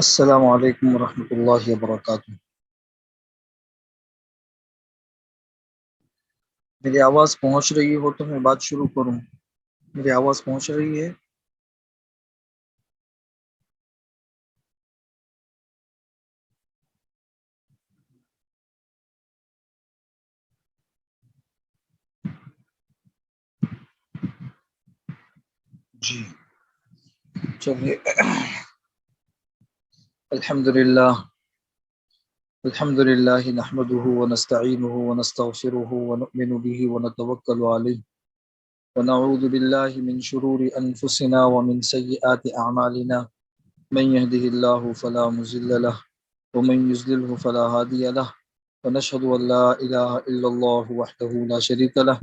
السلام علیکم ورحمۃ اللہ وبرکاتہ۔ میری آواز پہنچ رہی ہو تو میں بات شروع کروں؟ میری آواز پہنچ رہی ہے؟ جی چلیے، الحمد للہ نحمده ونستعینه ونستغفره ونؤمن به ونتوکل علیہ ونعوذ باللہ من شرور انفسنا ومن سیئات اعمالنا من يهده الله فلا مضل له ومن يضلل فلا هادي له ونشهد ان لا اله الا الله وحده لا شريك له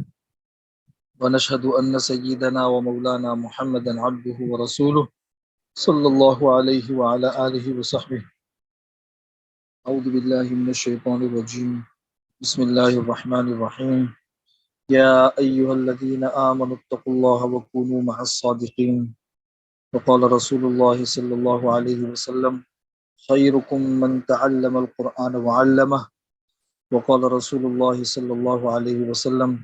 ونشهد ان سيدنا ومولانا محمدا عبده ورسوله صلی اللہ علیہ وعلى آلہ وصحبہ۔ اعوذ باللہ من الشیطان الرجیم، بسم اللہ الرحمن الرحیم۔ یا ایہا الذین آمنوا اتقوا اللہ وکونوا مع الصادقین، وقال رسول اللہ صلی اللہ علیہ وسلم خیرکم من تعلم القرآن وعلمہ، وقال رسول اللہ صلی اللہ علیہ وسلم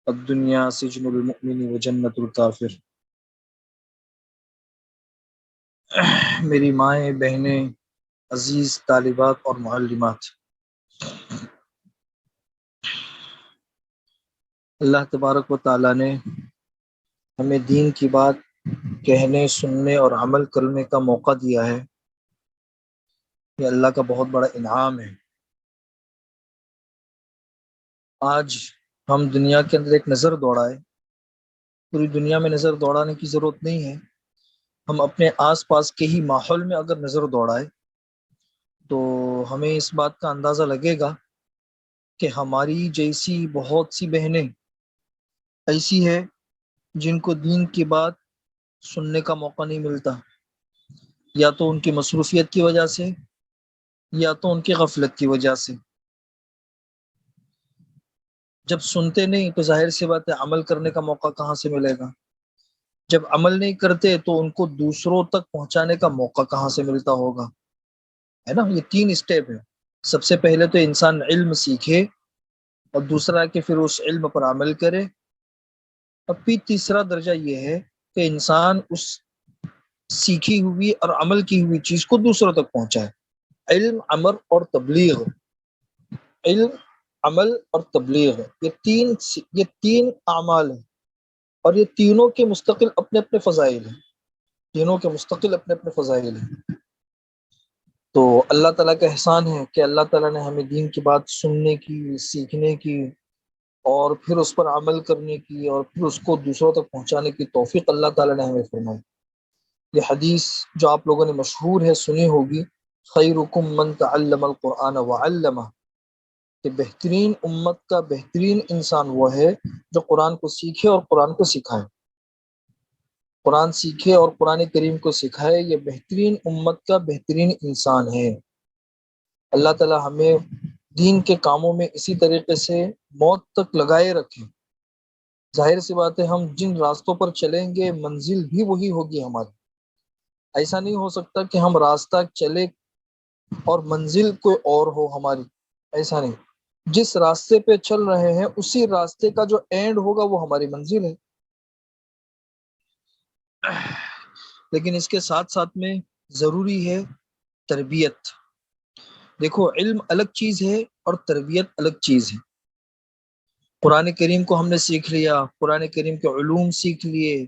الدنیا سجن المؤمن وجنت الکافر۔ میری مائیں، بہنیں، عزیز طالبات اور معلمات، اللہ تبارک و تعالیٰ نے ہمیں دین کی بات کہنے، سننے اور عمل کرنے کا موقع دیا ہے۔ یہ اللہ کا بہت بڑا انعام ہے۔ آج ہم دنیا کے اندر ایک نظر دوڑائے، پوری دنیا میں نظر دوڑانے کی ضرورت نہیں ہے، ہم اپنے آس پاس کے ہی ماحول میں اگر نظر دوڑائے تو ہمیں اس بات کا اندازہ لگے گا کہ ہماری جیسی بہت سی بہنیں ایسی ہے جن کو دین کی بات سننے کا موقع نہیں ملتا، یا تو ان کی مصروفیت کی وجہ سے یا تو ان کی غفلت کی وجہ سے۔ جب سنتے نہیں تو ظاہر سی بات ہے عمل کرنے کا موقع کہاں سے ملے گا؟ جب عمل نہیں کرتے تو ان کو دوسروں تک پہنچانے کا موقع کہاں سے ملتا ہوگا؟ ہے نا، یہ تین اسٹیپ ہے۔ سب سے پہلے تو انسان علم سیکھے، اور دوسرا کہ پھر اس علم پر عمل کرے، اور پھر تیسرا درجہ یہ ہے کہ انسان اس سیکھی ہوئی اور عمل کی ہوئی چیز کو دوسروں تک پہنچائے۔ علم، عمل اور تبلیغ، علم، عمل اور تبلیغ، یہ تین اعمال ہیں، اور یہ تینوں کے مستقل اپنے اپنے فضائل ہیں، تینوں کے مستقل اپنے اپنے فضائل ہیں۔ تو اللہ تعالیٰ کا احسان ہے کہ اللہ تعالیٰ نے ہمیں دین کی بات سننے کی، سیکھنے کی، اور پھر اس پر عمل کرنے کی، اور پھر اس کو دوسروں تک پہنچانے کی توفیق اللہ تعالیٰ نے ہمیں فرمائی۔ یہ حدیث جو آپ لوگوں نے مشہور ہے سنی ہوگی، خیرکم من تعلم القرآن وعلمہ، کہ بہترین امت کا بہترین انسان وہ ہے جو قرآن کو سیکھے اور قرآن کو سکھائے۔ قرآن سیکھے اور قرآن کریم کو سکھائے، یہ بہترین امت کا بہترین انسان ہے۔ اللہ تعالی ہمیں دین کے کاموں میں اسی طریقے سے موت تک لگائے رکھے۔ ظاہر سی بات ہے ہم جن راستوں پر چلیں گے منزل بھی وہی ہوگی ہماری۔ ایسا نہیں ہو سکتا کہ ہم راستہ چلے اور منزل کوئی اور ہو ہماری، ایسا نہیں۔ جس راستے پہ چل رہے ہیں اسی راستے کا جو اینڈ ہوگا وہ ہماری منزل ہے۔ لیکن اس کے ساتھ ساتھ میں ضروری ہے تربیت۔ دیکھو، علم الگ چیز ہے اور تربیت الگ چیز ہے۔ قرآن کریم کو ہم نے سیکھ لیا، قرآن کریم کے علوم سیکھ لیے،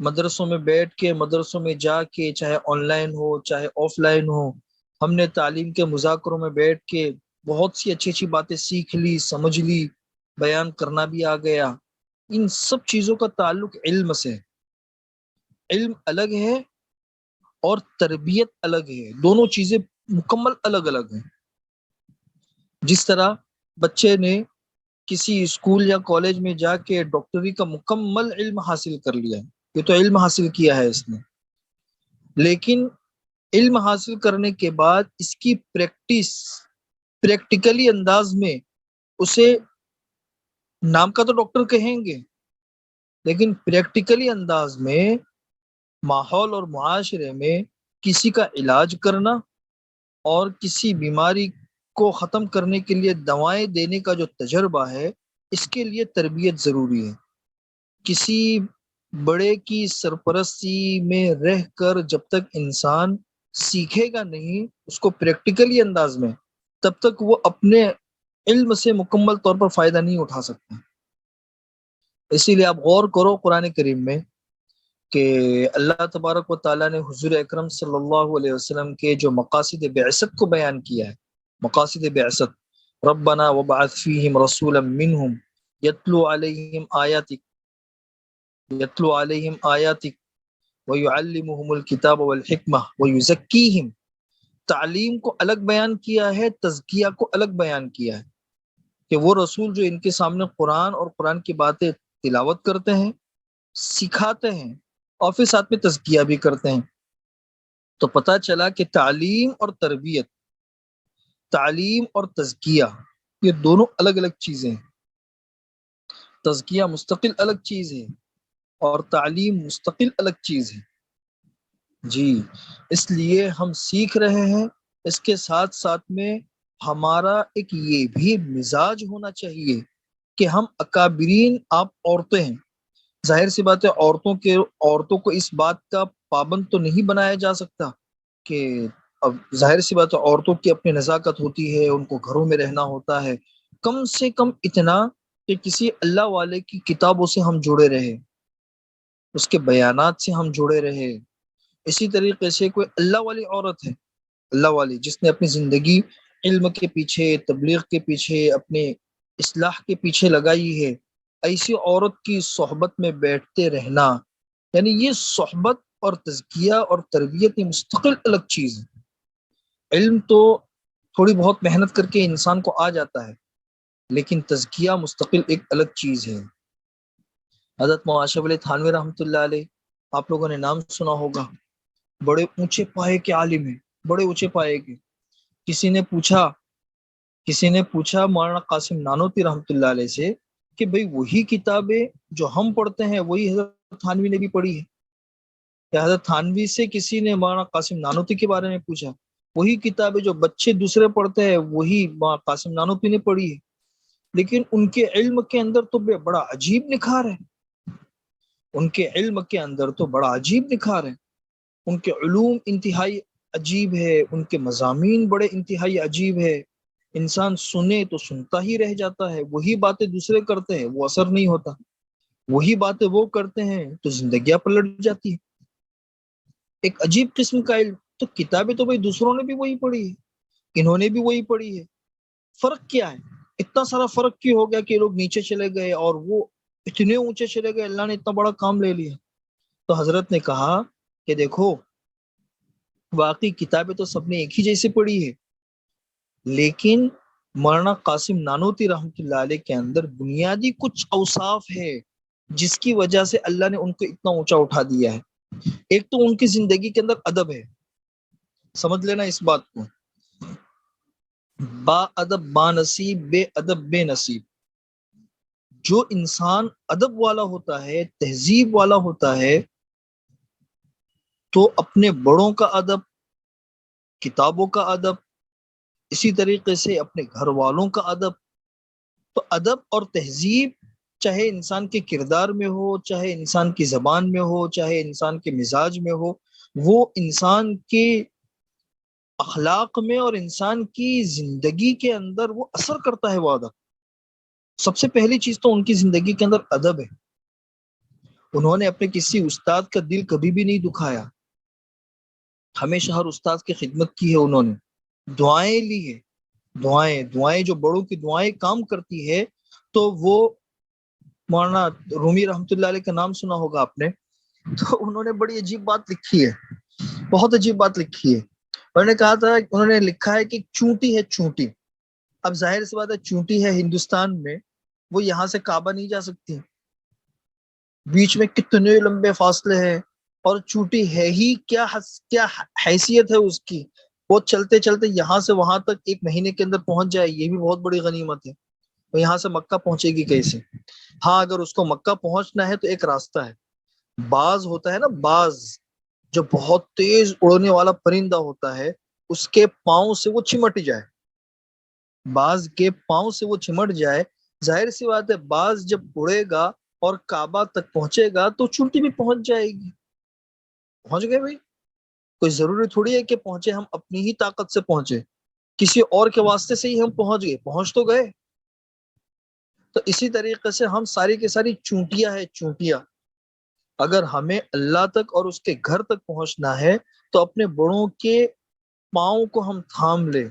مدرسوں میں بیٹھ کے، مدرسوں میں جا کے، چاہے آن لائن ہو چاہے آف لائن ہو، ہم نے تعلیم کے مذاکروں میں بیٹھ کے بہت سی اچھی اچھی باتیں سیکھ لی، سمجھ لی، بیان کرنا بھی آ گیا۔ ان سب چیزوں کا تعلق علم سے۔ علم الگ ہے اور تربیت الگ ہے، دونوں چیزیں مکمل الگ الگ ہیں۔ جس طرح بچے نے کسی اسکول یا کالج میں جا کے ڈاکٹری کا مکمل علم حاصل کر لیا، یہ تو علم حاصل کیا ہے اس نے، لیکن علم حاصل کرنے کے بعد اس کی پریکٹیکلی انداز میں اسے نام کا تو ڈاکٹر کہیں گے، لیکن پریکٹیکلی انداز میں ماحول اور معاشرے میں کسی کا علاج کرنا اور کسی بیماری کو ختم کرنے کے لیے دوائیں دینے کا جو تجربہ ہے، اس کے لیے تربیت ضروری ہے۔ کسی بڑے کی سرپرستی میں رہ کر جب تک انسان سیکھے گا نہیں اس کو پریکٹیکلی انداز میں، تب تک وہ اپنے علم سے مکمل طور پر فائدہ نہیں اٹھا سکتا۔ اسی لیے آپ غور کرو قرآن کریم میں کہ اللہ تبارک و تعالیٰ نے حضور اکرم صلی اللہ علیہ وسلم کے جو مقاصد بعثت کو بیان کیا ہے، مقاصد بعثت، ربنا وبعث فیہم رسولا منہم یتلو علیہم آیاتک ویعلمہم الکتاب والحکمہ ویزکیہم، تعلیم کو الگ بیان کیا ہے، تزکیہ کو الگ بیان کیا ہے، کہ وہ رسول جو ان کے سامنے قرآن اور قرآن کی باتیں تلاوت کرتے ہیں، سکھاتے ہیں اور پھر ساتھ میں تزکیہ بھی کرتے ہیں۔ تو پتہ چلا کہ تعلیم اور تربیت، تعلیم اور تزکیہ یہ دونوں الگ الگ چیزیں ہیں۔ تزکیہ مستقل الگ چیز ہے اور تعلیم مستقل الگ چیز ہے۔ جی، اس لیے ہم سیکھ رہے ہیں، اس کے ساتھ ساتھ میں ہمارا ایک یہ بھی مزاج ہونا چاہیے کہ ہم اکابرین، آپ عورتیں ہیں، ظاہر سی بات ہے عورتوں کو اس بات کا پابند تو نہیں بنایا جا سکتا کہ اب ظاہر سی بات ہے عورتوں کی اپنی نزاکت ہوتی ہے، ان کو گھروں میں رہنا ہوتا ہے، کم سے کم اتنا کہ کسی اللہ والے کی کتابوں سے ہم جڑے رہے، اس کے بیانات سے ہم جڑے رہے۔ اسی طریقے سے کوئی اللہ والی عورت ہے، اللہ والی جس نے اپنی زندگی علم کے پیچھے، تبلیغ کے پیچھے، اپنے اصلاح کے پیچھے لگائی ہے، ایسی عورت کی صحبت میں بیٹھتے رہنا، یعنی یہ صحبت اور تزکیہ اور تربیت یہ مستقل الگ چیز ہے۔ علم تو تھوڑی بہت محنت کر کے انسان کو آ جاتا ہے، لیکن تزکیہ مستقل ایک الگ چیز ہے۔ حضرت معاشر علی تھانوی رحمۃ اللہ علیہ، آپ لوگوں نے نام سنا ہوگا، بڑے اونچے پائے کے عالم ہیں، بڑے اونچے پائے کے۔ کسی نے پوچھا مولانا قاسم نانوتوی رحمۃ اللہ علیہ سے کہ بھئی وہی کتابیں جو ہم پڑھتے ہیں وہی حضرت تھانوی نے بھی پڑھی ہے؟ کہ حضرت تھانوی سے کسی نے مولانا قاسم نانوتوی کے بارے میں پوچھا، وہی کتابیں جو بچے دوسرے پڑھتے ہیں وہی مولانا قاسم نانوتوی نے پڑھی ہے؟ لیکن ان کے علم کے اندر تو بڑا عجیب نکھار ہے، ان کے علم کے اندر تو بڑا عجیب نکھار ہے، ان کے علوم انتہائی عجیب ہے، ان کے مضامین بڑے انتہائی عجیب ہے، انسان سنے تو سنتا ہی رہ جاتا ہے۔ وہی باتیں دوسرے کرتے ہیں وہ اثر نہیں ہوتا، وہی باتیں وہ کرتے ہیں تو زندگیاں پلٹ جاتی ہیں۔ ایک عجیب قسم کا علم، تو کتابیں تو بھائی دوسروں نے بھی وہی پڑھی ہے، انہوں نے بھی وہی پڑھی ہے، فرق کیا ہے؟ اتنا سارا فرق کیوں ہو گیا کہ لوگ نیچے چلے گئے اور وہ اتنے اونچے چلے گئے، اللہ نے اتنا بڑا کام لے لیا؟ تو حضرت نے کہا کہ دیکھو واقعی کتابیں تو سب نے ایک ہی جیسے پڑھی ہے، لیکن مولانا قاسم نانوتوی رحمۃ اللہ علیہ کے اندر بنیادی کچھ اوصاف ہے جس کی وجہ سے اللہ نے ان کو اتنا اونچا اٹھا دیا ہے۔ ایک تو ان کی زندگی کے اندر ادب ہے، سمجھ لینا اس بات کو، با ادب با نصیب، بے ادب بے نصیب۔ جو انسان ادب والا ہوتا ہے، تہذیب والا ہوتا ہے، تو اپنے بڑوں کا ادب، کتابوں کا ادب، اسی طریقے سے اپنے گھر والوں کا ادب۔ تو ادب اور تہذیب چاہے انسان کے کردار میں ہو، چاہے انسان کی زبان میں ہو، چاہے انسان کے مزاج میں ہو، وہ انسان کے اخلاق میں اور انسان کی زندگی کے اندر وہ اثر کرتا ہے۔ وہ ادب سب سے پہلی چیز تو ان کی زندگی کے اندر ادب ہے۔ انہوں نے اپنے کسی استاد کا دل کبھی بھی نہیں دکھایا، ہمیشہ ہر استاد کی خدمت کی ہے، انہوں نے دعائیں لی ہے، دعائیں جو بڑوں کی دعائیں کام کرتی ہے۔ تو وہ مولانا رومی رحمۃ اللہ علیہ کا نام سنا ہوگا آپ نے، تو انہوں نے بڑی عجیب بات لکھی ہے، بہت عجیب بات لکھی ہے۔ انہوں نے کہا تھا، انہوں نے لکھا ہے کہ چونٹی ہے چونٹی، اب ظاہر سی بات ہے چونٹی ہے ہندوستان میں، وہ یہاں سے کعبہ نہیں جا سکتی، بیچ میں کتنے لمبے فاصلے ہیں، اور چونٹی ہے ہی کیا حیثیت ہے اس کی، وہ چلتے چلتے یہاں سے وہاں تک ایک مہینے کے اندر پہنچ جائے، یہ بھی بہت بڑی غنیمت ہے۔ تو یہاں سے مکہ پہنچے گی کیسے؟ ہاں اگر اس کو مکہ پہنچنا ہے تو ایک راستہ ہے، باز ہوتا ہے نا، باز جو بہت تیز اڑنے والا پرندہ ہوتا ہے اس کے پاؤں سے وہ چمٹ جائے، باز کے پاؤں سے وہ چمٹ جائے، ظاہر سی بات ہے باز جب اڑے گا اور کعبہ تک پہنچے گا تو چونٹی بھی پہنچ جائے گی۔ پہنچ گئے بھائی، کوئی ضروری تھوڑی ہے کہ پہنچے ہم اپنی ہی طاقت سے پہنچے، کسی اور کے واسطے سے ہی ہم پہنچ گئے، پہنچ تو گئے۔ تو اسی طریقے سے ہم ساری کی ساری چونٹیاں ہیں، چونٹیاں، اگر ہمیں اللہ تک اور اس کے گھر تک پہنچنا ہے تو اپنے بڑوں کے پاؤں کو ہم تھام لیں،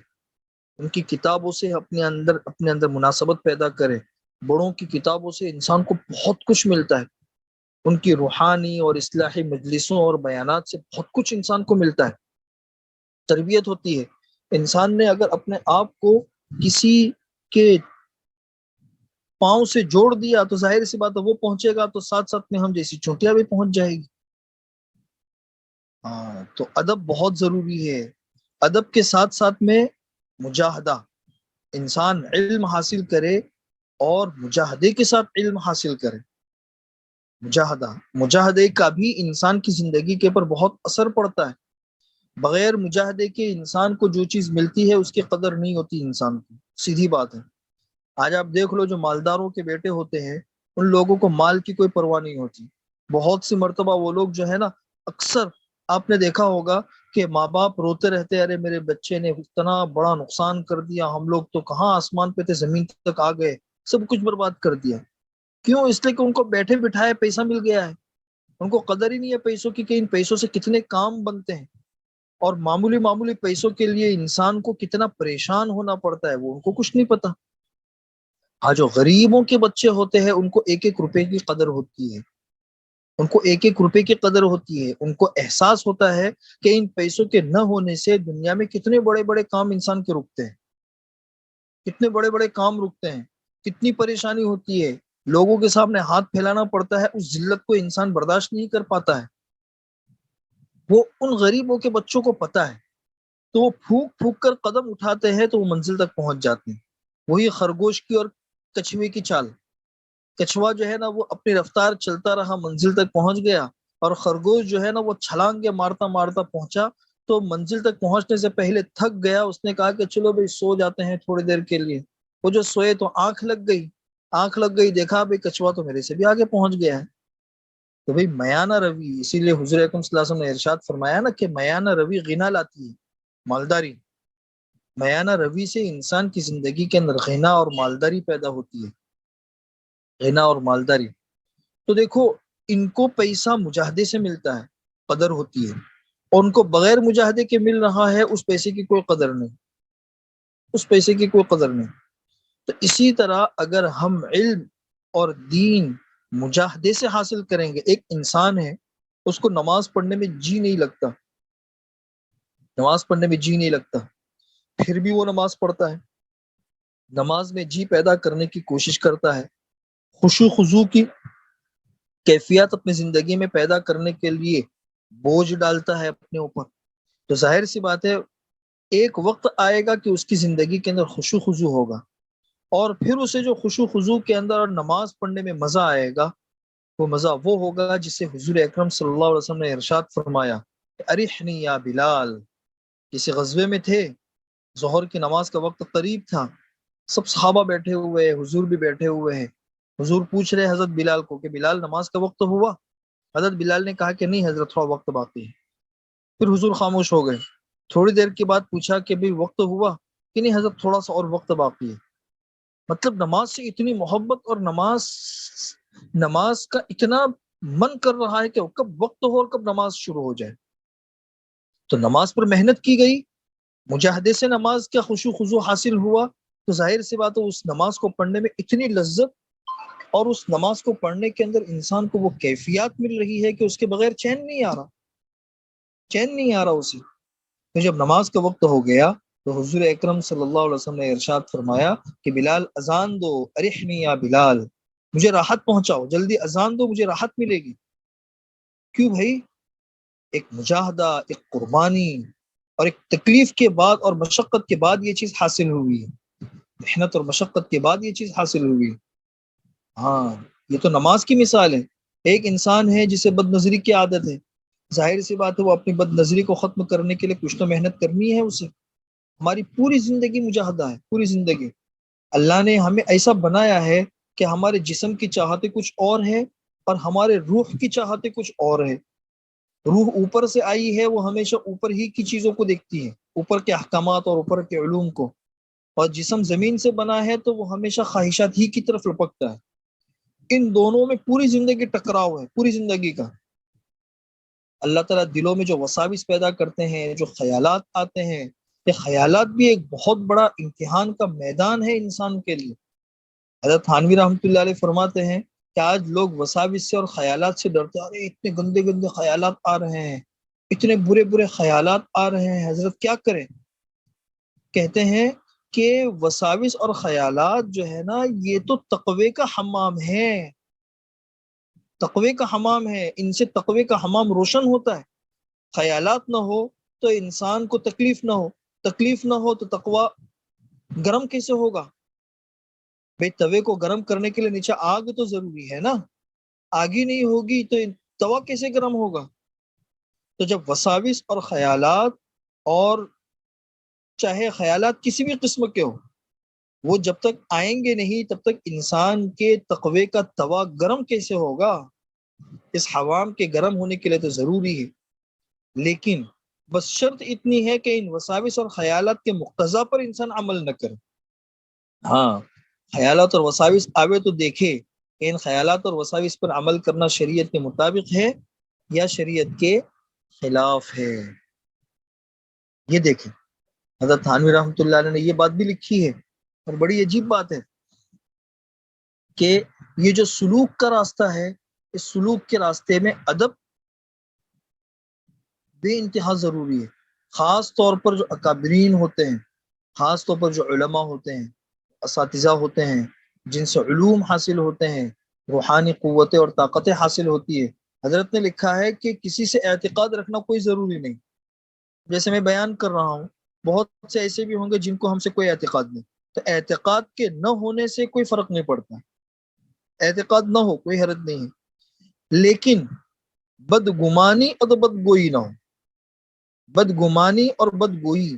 ان کی کتابوں سے اپنے اندر مناسبت پیدا کریں۔ بڑوں کی کتابوں سے انسان کو بہت کچھ ملتا ہے، ان کی روحانی اور اصلاحی مجلسوں اور بیانات سے بہت کچھ انسان کو ملتا ہے، تربیت ہوتی ہے۔ انسان نے اگر اپنے آپ کو کسی کے پاؤں سے جوڑ دیا تو ظاہر سی بات ہے وہ پہنچے گا تو ساتھ ساتھ میں ہم جیسی چونٹیاں بھی پہنچ جائے گی۔ ہاں، تو ادب بہت ضروری ہے۔ ادب کے ساتھ ساتھ میں مجاہدہ، انسان علم حاصل کرے اور مجاہدے کے ساتھ علم حاصل کرے۔ مجاہدے کا بھی انسان کی زندگی کے اوپر بہت اثر پڑتا ہے۔ بغیر مجاہدے کے انسان کو جو چیز ملتی ہے اس کی قدر نہیں ہوتی انسان کو، سیدھی بات ہے۔ آج آپ دیکھ لو جو مالداروں کے بیٹے ہوتے ہیں ان لوگوں کو مال کی کوئی پرواہ نہیں ہوتی۔ بہت سی مرتبہ وہ لوگ جو ہے نا، اکثر آپ نے دیکھا ہوگا کہ ماں باپ روتے رہتے، ارے میرے بچے نے اتنا بڑا نقصان کر دیا، ہم لوگ تو کہاں آسمان پہ تھے زمین تک آ گئے، سب کچھ برباد کر دیا۔ کیوں؟ اس لیے کہ ان کو بیٹھے بٹھائے پیسہ مل گیا ہے، ان کو قدر ہی نہیں ہے پیسوں کی کہ ان پیسوں سے کتنے کام بنتے ہیں، اور معمولی معمولی پیسوں کے لیے انسان کو کتنا پریشان ہونا پڑتا ہے وہ ان کو کچھ نہیں پتا۔ ہاں، جو غریبوں کے بچے ہوتے ہیں ان کو ایک ایک روپے کی قدر ہوتی ہے، ان کو ایک ایک روپے کی قدر ہوتی ہے، ان کو احساس ہوتا ہے کہ ان پیسوں کے نہ ہونے سے دنیا میں کتنے بڑے بڑے کام انسان کے رکتے ہیں، کتنے بڑے بڑے کام رکتے ہیں، کتنی پریشانی ہوتی ہے، لوگوں کے سامنے ہاتھ پھیلانا پڑتا ہے، اس ذلت کو انسان برداشت نہیں کر پاتا ہے۔ وہ ان غریبوں کے بچوں کو پتا ہے، تو وہ پھونک پھونک کر قدم اٹھاتے ہیں تو وہ منزل تک پہنچ جاتے ہیں۔ وہی خرگوش کی اور کچھوے کی چال، کچھوا جو ہے نا وہ اپنی رفتار چلتا رہا، منزل تک پہنچ گیا، اور خرگوش جو ہے نا وہ چھلانگے مارتا مارتا پہنچا، تو منزل تک پہنچنے سے پہلے تھک گیا، اس نے کہا کہ چلو بھائی سو جاتے ہیں تھوڑی دیر کے لیے۔ وہ جو سوئے تو آنکھ لگ گئی، آنکھ لگ گئی، دیکھا بھائی کچھوا تو میرے سے بھی آگے پہنچ گیا ہے۔ تو بھائی میانہ روی، اسی لیے حضور اکرم صلی اللہ علیہ وسلم نے ارشاد فرمایا نا کہ میانہ روی غنا لاتی ہے، مالداری۔ میانہ روی سے انسان کی زندگی کے اندر غنا اور مالداری پیدا ہوتی ہے، غنا اور مالداری۔ تو دیکھو، ان کو پیسہ مجاہدے سے ملتا ہے، قدر ہوتی ہے، اور ان کو بغیر مجاہدے کے مل رہا ہے، اس پیسے کی کوئی قدر نہیں، اس پیسے کی کوئی قدر نہیں۔ تو اسی طرح اگر ہم علم اور دین مجاہدے سے حاصل کریں گے، ایک انسان ہے اس کو نماز پڑھنے میں جی نہیں لگتا، نماز پڑھنے میں جی نہیں لگتا، پھر بھی وہ نماز پڑھتا ہے، نماز میں جی پیدا کرنے کی کوشش کرتا ہے، خشوع خضوع کی کیفیت اپنی زندگی میں پیدا کرنے کے لیے بوجھ ڈالتا ہے اپنے اوپر، تو ظاہر سی بات ہے ایک وقت آئے گا کہ اس کی زندگی کے اندر خشوع خضوع ہوگا، اور پھر اسے جو خشوع خضوع کے اندر اور نماز پڑھنے میں مزہ آئے گا، وہ مزہ وہ ہوگا جسے حضور اکرم صلی اللہ علیہ وسلم نے ارشاد فرمایا کہ ارحنی یا بلال۔ کسی غزوے میں تھے، ظہر کی نماز کا وقت قریب تھا، سب صحابہ بیٹھے ہوئے ہیں، حضور بھی بیٹھے ہوئے ہیں، حضور پوچھ رہے حضرت بلال کو کہ بلال نماز کا وقت ہوا؟ حضرت بلال نے کہا کہ نہیں حضرت، تھوڑا وقت باقی ہے۔ پھر حضور خاموش ہو گئے، تھوڑی دیر کے بعد پوچھا کہ بھئی وقت ہوا؟ کہ نہیں حضرت، تھوڑا سا اور وقت باقی ہے۔ مطلب نماز سے اتنی محبت، اور نماز کا اتنا من کر رہا ہے کہ کب وقت ہو اور کب نماز شروع ہو جائے۔ تو نماز پر محنت کی گئی، مجاہدے سے نماز کا خشوع خضوع حاصل ہوا، تو ظاہر سی بات ہے اس نماز کو پڑھنے میں اتنی لذت، اور اس نماز کو پڑھنے کے اندر انسان کو وہ کیفیات مل رہی ہے کہ اس کے بغیر چین نہیں آ رہا، چین نہیں آ رہا اسے۔ تو جب نماز کا وقت ہو گیا تو حضور اکرم صلی اللہ علیہ وسلم نے ارشاد فرمایا کہ بلال اذان دو، ارحنی یا بلال، مجھے راحت پہنچاؤ، جلدی اذان دو، مجھے راحت ملے گی۔ کیوں بھائی؟ ایک مجاہدہ، ایک قربانی، اور ایک تکلیف کے بعد اور مشقت کے بعد یہ چیز حاصل ہوئی ہے، محنت اور مشقت کے بعد یہ چیز حاصل ہوئی ہے۔ ہاں، یہ تو نماز کی مثال ہے۔ ایک انسان ہے جسے بد نظری کی عادت ہے، ظاہر سی بات ہے وہ اپنی بد نظری کو ختم کرنے کے لیے کچھ تو محنت کرنی ہے اسے. ہماری پوری زندگی مجاہدہ ہے، پوری زندگی. اللہ نے ہمیں ایسا بنایا ہے کہ ہمارے جسم کی چاہتے کچھ اور ہے اور ہمارے روح کی چاہتے کچھ اور ہے. روح اوپر سے آئی ہے، وہ ہمیشہ اوپر ہی کی چیزوں کو دیکھتی ہے، اوپر کے احکامات اور اوپر کے علوم کو. اور جسم زمین سے بنا ہے تو وہ ہمیشہ خواہشات ہی کی طرف لپکتا ہے. ان دونوں میں پوری زندگی ٹکراؤ ہے، پوری زندگی کا. اللہ تعالیٰ دلوں میں جو وساوس پیدا کرتے ہیں، جو خیالات آتے ہیں، یہ خیالات بھی ایک بہت بڑا امتحان کا میدان ہے انسان کے لیے. حضرت تھانوی رحمۃ اللہ علیہ فرماتے ہیں کہ آج لوگ وساوس سے اور خیالات سے ڈرتے ہیں. ارے اتنے گندے گندے خیالات آ رہے ہیں، اتنے برے برے خیالات آ رہے ہیں، حضرت کیا کریں؟ کہتے ہیں کہ وساوس اور خیالات جو ہے نا، یہ تو تقوی کا حمام ہے، تقوی کا حمام ہے. ان سے تقوی کا حمام روشن ہوتا ہے. خیالات نہ ہو تو انسان کو تکلیف نہ ہو، تکلیف نہ ہو تو تقوی گرم کیسے ہوگا؟ بھئی توے کو گرم کرنے کے لیے نیچے آگ تو ضروری ہے نا، آگ ہی نہیں ہوگی تو توا کیسے گرم ہوگا؟ تو جب وساوس اور خیالات، اور چاہے خیالات کسی بھی قسم کے ہو، وہ جب تک آئیں گے نہیں تب تک انسان کے تقوی کا توا گرم کیسے ہوگا؟ اس حوام کے گرم ہونے کے لیے تو ضروری ہے. لیکن بس شرط اتنی ہے کہ ان وساوس اور خیالات کے مقتضا پر انسان عمل نہ کرے. ہاں، خیالات اور وساوس آوے تو دیکھے کہ ان خیالات اور وساوس پر عمل کرنا شریعت کے مطابق ہے یا شریعت کے خلاف ہے. یہ دیکھیں حضرت تھانوی رحمۃ اللہ علیہ نے یہ بات بھی لکھی ہے، اور بڑی عجیب بات ہے کہ یہ جو سلوک کا راستہ ہے، اس سلوک کے راستے میں ادب بے انتہا ضروری ہے. خاص طور پر جو اکابرین ہوتے ہیں، خاص طور پر جو علماء ہوتے ہیں، اساتذہ ہوتے ہیں، جن سے علوم حاصل ہوتے ہیں، روحانی قوتیں اور طاقتیں حاصل ہوتی ہے. حضرت نے لکھا ہے کہ کسی سے اعتقاد رکھنا کوئی ضروری نہیں. جیسے میں بیان کر رہا ہوں، بہت سے ایسے بھی ہوں گے جن کو ہم سے کوئی اعتقاد نہیں، تو اعتقاد کے نہ ہونے سے کوئی فرق نہیں پڑتا. اعتقاد نہ ہو کوئی حرج نہیں ہے، لیکن بدگمانی اور بدگوئی نہ ہو. بدگمانی اور بدگوئی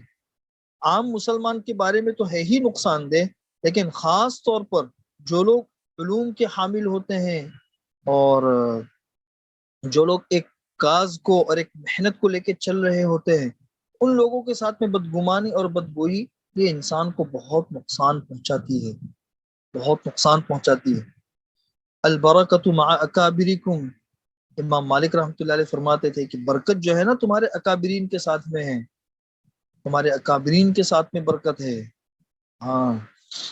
عام مسلمان کے بارے میں تو ہے ہی نقصان دہ، لیکن خاص طور پر جو لوگ علوم کے حامل ہوتے ہیں اور جو لوگ ایک کاز کو اور ایک محنت کو لے کے چل رہے ہوتے ہیں، ان لوگوں کے ساتھ میں بدگمانی اور بدگوئی یہ انسان کو بہت نقصان پہنچاتی ہے، بہت نقصان پہنچاتی ہے. البرکۃ مع اکابرکم، امام مالک رحمۃ اللہ علیہ فرماتے تھے کہ برکت جو ہے نا تمہارے اکابرین کے ساتھ میں ہے، تمہارے اکابرین کے ساتھ میں برکت ہے. ہاں،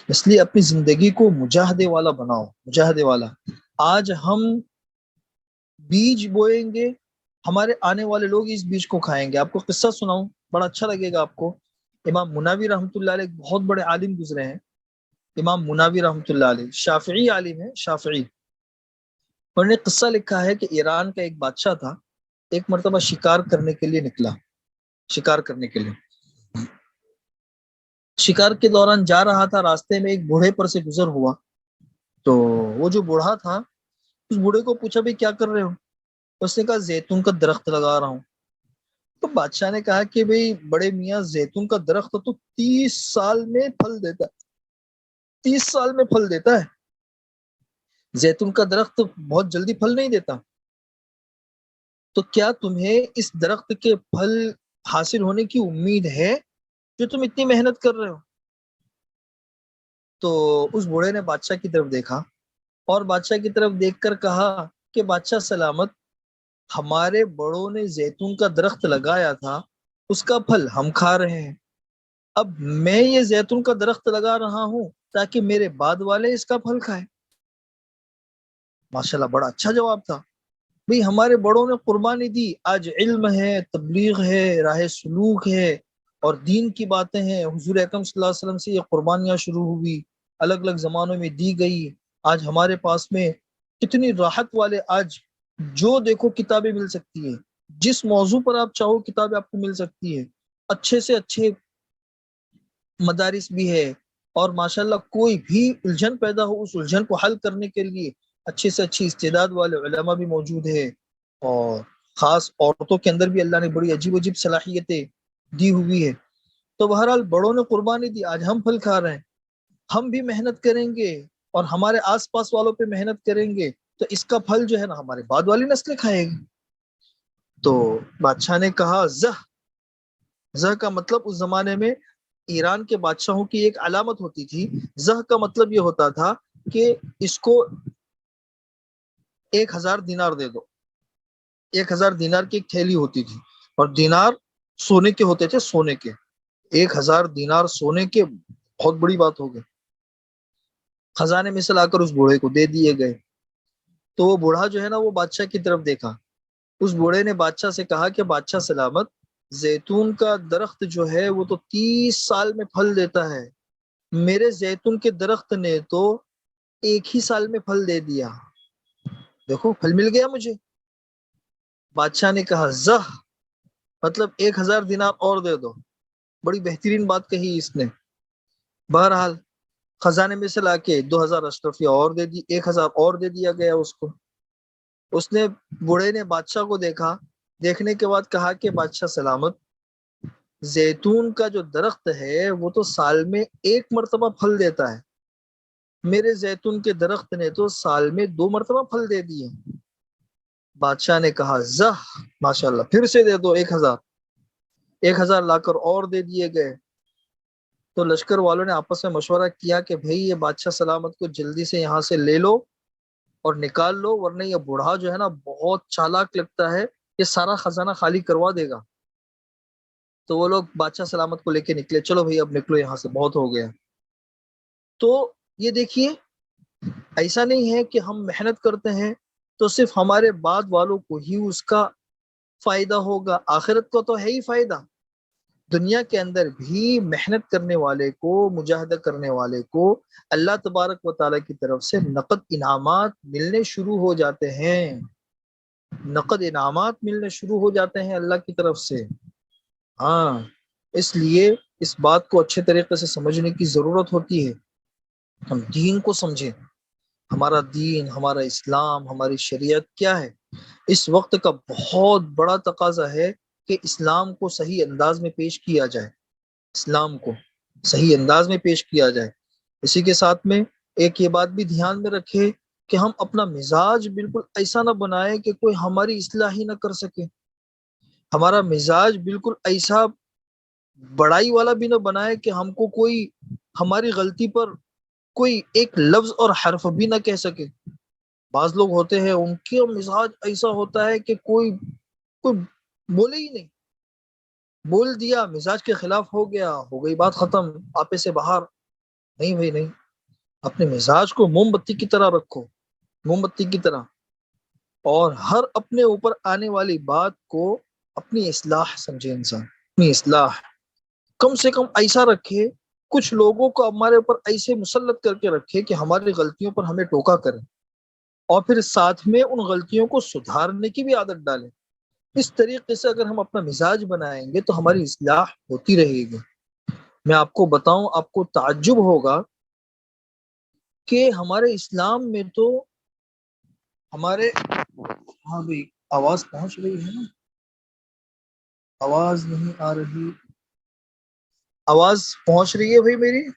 اس لیے اپنی زندگی کو مجاہدے والا بناؤ، مجاہدے والا. آج ہم بیج بوئیں گے، ہمارے آنے والے لوگ اس بیج کو کھائیں گے. آپ کو قصہ سناؤں، بڑا اچھا لگے گا آپ کو. امام مناوی رحمۃ اللہ علیہ ایک بہت بڑے عالم گزرے ہیں. امام مناوی رحمۃ اللہ علیہ شافعی عالم ہے، شافعی. انہوں نے قصہ لکھا ہے کہ ایران کا ایک بادشاہ تھا، ایک مرتبہ شکار کرنے کے لیے نکلا، شکار کرنے کے لیے. شکار کے دوران جا رہا تھا، راستے میں ایک بوڑھے پر سے گزر ہوا. تو وہ جو بوڑھا تھا، اس بوڑھے کو پوچھا بھائی کیا کر رہے ہو؟ اس نے کہا زیتون کا درخت لگا رہا ہوں. تو بادشاہ نے کہا کہ بھائی بڑے میاں، زیتون کا درخت تو 30 سال میں پھل دیتا ہے، 30 سال میں پھل دیتا ہے، زیتون کا درخت بہت جلدی پھل نہیں دیتا. تو کیا تمہیں اس درخت کے پھل حاصل ہونے کی امید ہے جو تم اتنی محنت کر رہے ہو؟ تو اس بوڑھے نے بادشاہ کی طرف دیکھا اور بادشاہ کی طرف دیکھ کر کہا کہ بادشاہ سلامت، ہمارے بڑوں نے زیتون کا درخت لگایا تھا، اس کا پھل ہم کھا رہے ہیں. اب میں یہ زیتون کا درخت لگا رہا ہوں تاکہ میرے بعد والے اس کا پھل کھائیں. ماشاءاللہ، بڑا اچھا جواب تھا. بھئی ہمارے بڑوں نے قربانی دی، آج علم ہے، تبلیغ ہے، راہ سلوک ہے اور دین کی باتیں ہیں. حضور اکرم صلی اللہ علیہ وسلم سے یہ قربانیاں شروع ہوئی، الگ الگ زمانوں میں دی گئی. آج ہمارے پاس میں کتنی راحت والے، آج جو دیکھو کتابیں مل سکتی ہیں، جس موضوع پر آپ چاہو کتابیں آپ کو مل سکتی ہے. اچھے سے اچھے مدارس بھی ہے، اور ماشاءاللہ کوئی بھی الجھن پیدا ہو اس الجھن کو حل کرنے کے لیے اچھے سے اچھی استعداد والے علماء بھی موجود ہے. اور خاص عورتوں کے اندر بھی اللہ نے بڑی عجیب عجیب صلاحیتیں دی ہوئی ہے. تو بہرحال بڑوں نے قربانی دی، آج ہم پھل کھا رہے ہیں. ہم بھی محنت کریں گے اور ہمارے آس پاس والوں پہ محنت کریں گے تو اس کا پھل جو ہے نا ہمارے بعد والی نسلیں کھائے گی. تو بادشاہ نے کہا زہ کا مطلب اس زمانے میں ایران کے بادشاہوں کی ایک علامت ہوتی تھی. زہ کا مطلب یہ ہوتا تھا کہ اس کو 1000 دینار دے دو. 1000 دینار کی ایک تھیلی ہوتی تھی اور دینار سونے کے ہوتے تھے، سونے کے. 1000 دینار سونے کے بہت بڑی بات ہو گئی. خزانے میں سے لا کر اس بوڑھے کو دے دیے گئے. تو وہ بوڑھا جو ہے نا وہ بادشاہ کی طرف دیکھا. اس بوڑھے نے بادشاہ سے کہا کہ بادشاہ سلامت، زیتون کا درخت جو ہے وہ تو 30 سال میں پھل دیتا ہے، میرے زیتون کے درخت نے تو 1 ہی سال میں پھل دے دیا، دیکھو پھل مل گیا مجھے. بادشاہ نے کہا زہ مطلب 1000 دینار اور دے دو. بڑی بہترین بات کہی اس نے. بہرحال خزانے میں سے لا کے 2000 اشرفیہ اور دے دی، 1000 اور دے دیا گیا اس کو. اس نے بوڑھے نے بادشاہ کو دیکھا، دیکھنے کے بعد کہا کہ بادشاہ سلامت، زیتون کا جو درخت ہے وہ تو سال میں 1 مرتبہ پھل دیتا ہے، میرے زیتون کے درخت نے تو سال میں 2 مرتبہ پھل دے دیے. بادشاہ نے کہا زہ ماشاءاللہ پھر سے دے دو 1000. 1000 لا کر اور دے دیے گئے. تو لشکر والوں نے آپس میں مشورہ کیا کہ بھئی یہ بادشاہ سلامت کو جلدی سے یہاں سے لے لو اور نکال لو، ورنہ یہ بوڑھا جو ہے نا بہت چالاک لگتا ہے، یہ سارا خزانہ خالی کروا دے گا. تو وہ لوگ بادشاہ سلامت کو لے کے نکلے، چلو بھئی اب نکلو یہاں سے، بہت ہو گیا. تو یہ دیکھیے ایسا نہیں ہے کہ ہم محنت کرتے ہیں تو صرف ہمارے بعد والوں کو ہی اس کا فائدہ ہوگا، آخرت کو تو ہے ہی فائدہ. دنیا کے اندر بھی محنت کرنے والے کو، مجاہدہ کرنے والے کو اللہ تبارک و تعالیٰ کی طرف سے نقد انعامات ملنے شروع ہو جاتے ہیں. نقد انعامات ملنے شروع ہو جاتے ہیں اللہ کی طرف سے. ہاں، اس لیے اس بات کو اچھے طریقے سے سمجھنے کی ضرورت ہوتی ہے. ہم دین کو سمجھیں، ہمارا دین، ہمارا اسلام، ہماری شریعت کیا ہے. اس وقت کا بہت بڑا تقاضا ہے کہ اسلام کو صحیح انداز میں پیش کیا جائے، اسلام کو صحیح انداز میں پیش کیا جائے. اسی کے ساتھ میں ایک یہ بات بھی دھیان میں رکھے کہ ہم اپنا مزاج بالکل ایسا نہ بنائیں کہ کوئی ہماری اصلاح ہی نہ کر سکے. ہمارا مزاج بالکل ایسا بڑائی والا بھی نہ بنائے کہ ہم کو کوئی ہماری غلطی پر کوئی ایک لفظ اور حرف بھی نہ کہہ سکے. بعض لوگ ہوتے ہیں ان کے مزاج ایسا ہوتا ہے کہ کوئی بولے ہی نہیں، بول دیا مزاج کے خلاف ہو گیا، ہو گئی بات ختم، آپے سے باہر. نہیں بھائی نہیں، اپنے مزاج کو موم بتی کی طرح رکھو، موم بتی کی طرح. اور ہر اپنے اوپر آنے والی بات کو اپنی اصلاح سمجھے انسان، اپنی اصلاح کم سے کم ایسا رکھے. کچھ لوگوں کو ہمارے اوپر ایسے مسلط کر کے رکھے کہ ہماری غلطیوں پر ہمیں ٹوکا کریں اور پھر ساتھ میں ان غلطیوں کو سدھارنے کی بھی عادت ڈالیں. اس طریقے سے اگر ہم اپنا مزاج بنائیں گے تو ہماری اصلاح ہوتی رہے گی. میں آپ کو بتاؤں، آپ کو تعجب ہوگا کہ ہمارے اسلام میں تو ہمارے، ہاں بھائی آواز پہنچ رہی ہے نا؟ آواز نہیں آ رہی، آواز پہنچ رہی ہے بھائی میری؟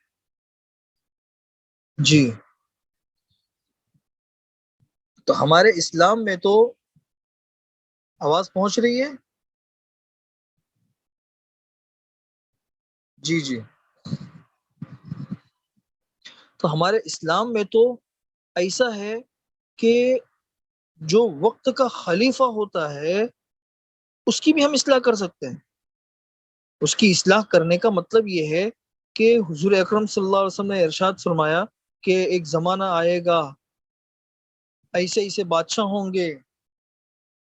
جی. تو ہمارے اسلام میں تو آواز پہنچ رہی ہے. جی جی. تو ہمارے اسلام میں تو ایسا ہے کہ جو وقت کا خلیفہ ہوتا ہے اس کی بھی ہم اصلاح کر سکتے ہیں. اس کی اصلاح کرنے کا مطلب یہ ہے کہ حضور اکرم صلی اللہ علیہ وسلم نے ارشاد فرمایا کہ ایک زمانہ آئے گا، ایسے ایسے بادشاہ ہوں گے،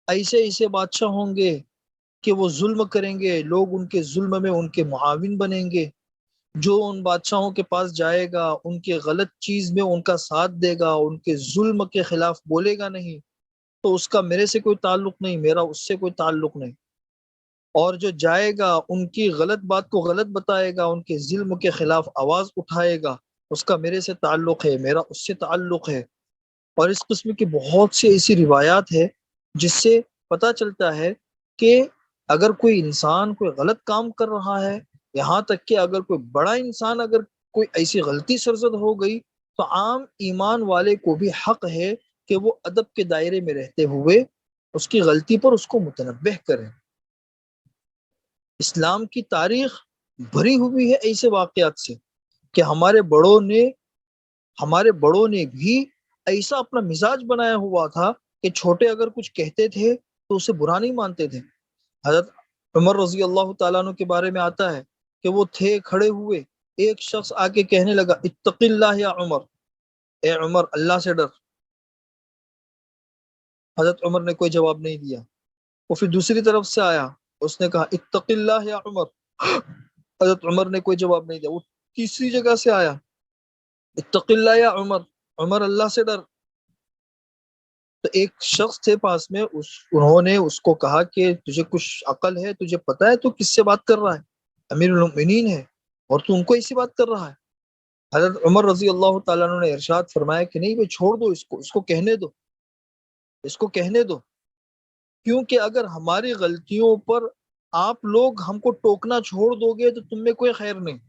ایسے ایسے بادشاہ ہوں گے کہ وہ ظلم کریں گے، لوگ ان کے ظلم میں ان کے معاون بنیں گے. جو ان بادشاہوں کے پاس جائے گا ان کے غلط چیز میں ان کا ساتھ دے گا، ان کے ظلم کے خلاف بولے گا نہیں، تو اس کا میرے سے کوئی تعلق نہیں، میرا اس سے کوئی تعلق نہیں. اور جو جائے گا ان کی غلط بات کو غلط بتائے گا، ان کے ظلم کے خلاف آواز اٹھائے گا، اس کا میرے سے تعلق ہے، میرا اس سے تعلق ہے. اور اس قسم کی بہت سی ایسی روایات ہے جس سے پتہ چلتا ہے کہ اگر کوئی انسان کوئی غلط کام کر رہا ہے، یہاں تک کہ اگر کوئی بڑا انسان اگر کوئی ایسی غلطی سرزد ہو گئی، تو عام ایمان والے کو بھی حق ہے کہ وہ ادب کے دائرے میں رہتے ہوئے اس کی غلطی پر اس کو متنبہ کریں۔ اسلام کی تاریخ بھری ہوئی ہے ایسے واقعات سے کہ ہمارے بڑوں نے بھی ایسا اپنا مزاج بنایا ہوا تھا کہ چھوٹے اگر کچھ کہتے تھے تو اسے برا نہیں مانتے تھے۔ حضرت عمر رضی اللہ تعالیٰ عنہ کے بارے میں آتا ہے کہ وہ تھے کھڑے ہوئے، ایک شخص آ کے کہنے لگا اتق اللہ یا عمر، اے عمر اللہ سے ڈر۔ حضرت عمر نے کوئی جواب نہیں دیا۔ وہ پھر دوسری طرف سے آیا، اس نے کہا اتق اللہ یا عمر، حضرت عمر نے کوئی جواب نہیں دیا۔ وہ تیسری جگہ سے آیا، اتق اللہ یا عمر، عمر اللہ سے ڈر۔ تو ایک شخص تھے پاس میں، انہوں نے اس کو کہا کہ تجھے کچھ عقل ہے، تجھے پتا ہے تو کس سے بات کر رہا ہے؟ امیر المؤمنین ہے اور تو ان کو ایسی بات کر رہا ہے۔ حضرت عمر رضی اللہ تعالیٰ عنہ نے ارشاد فرمایا کہ نہیں بھائی، چھوڑ دو اس کو کہنے دو، اس کو کہنے دو، کیونکہ اگر ہماری غلطیوں پر آپ لوگ ہم کو ٹوکنا چھوڑ دو گے تو تم میں کوئی خیر نہیں،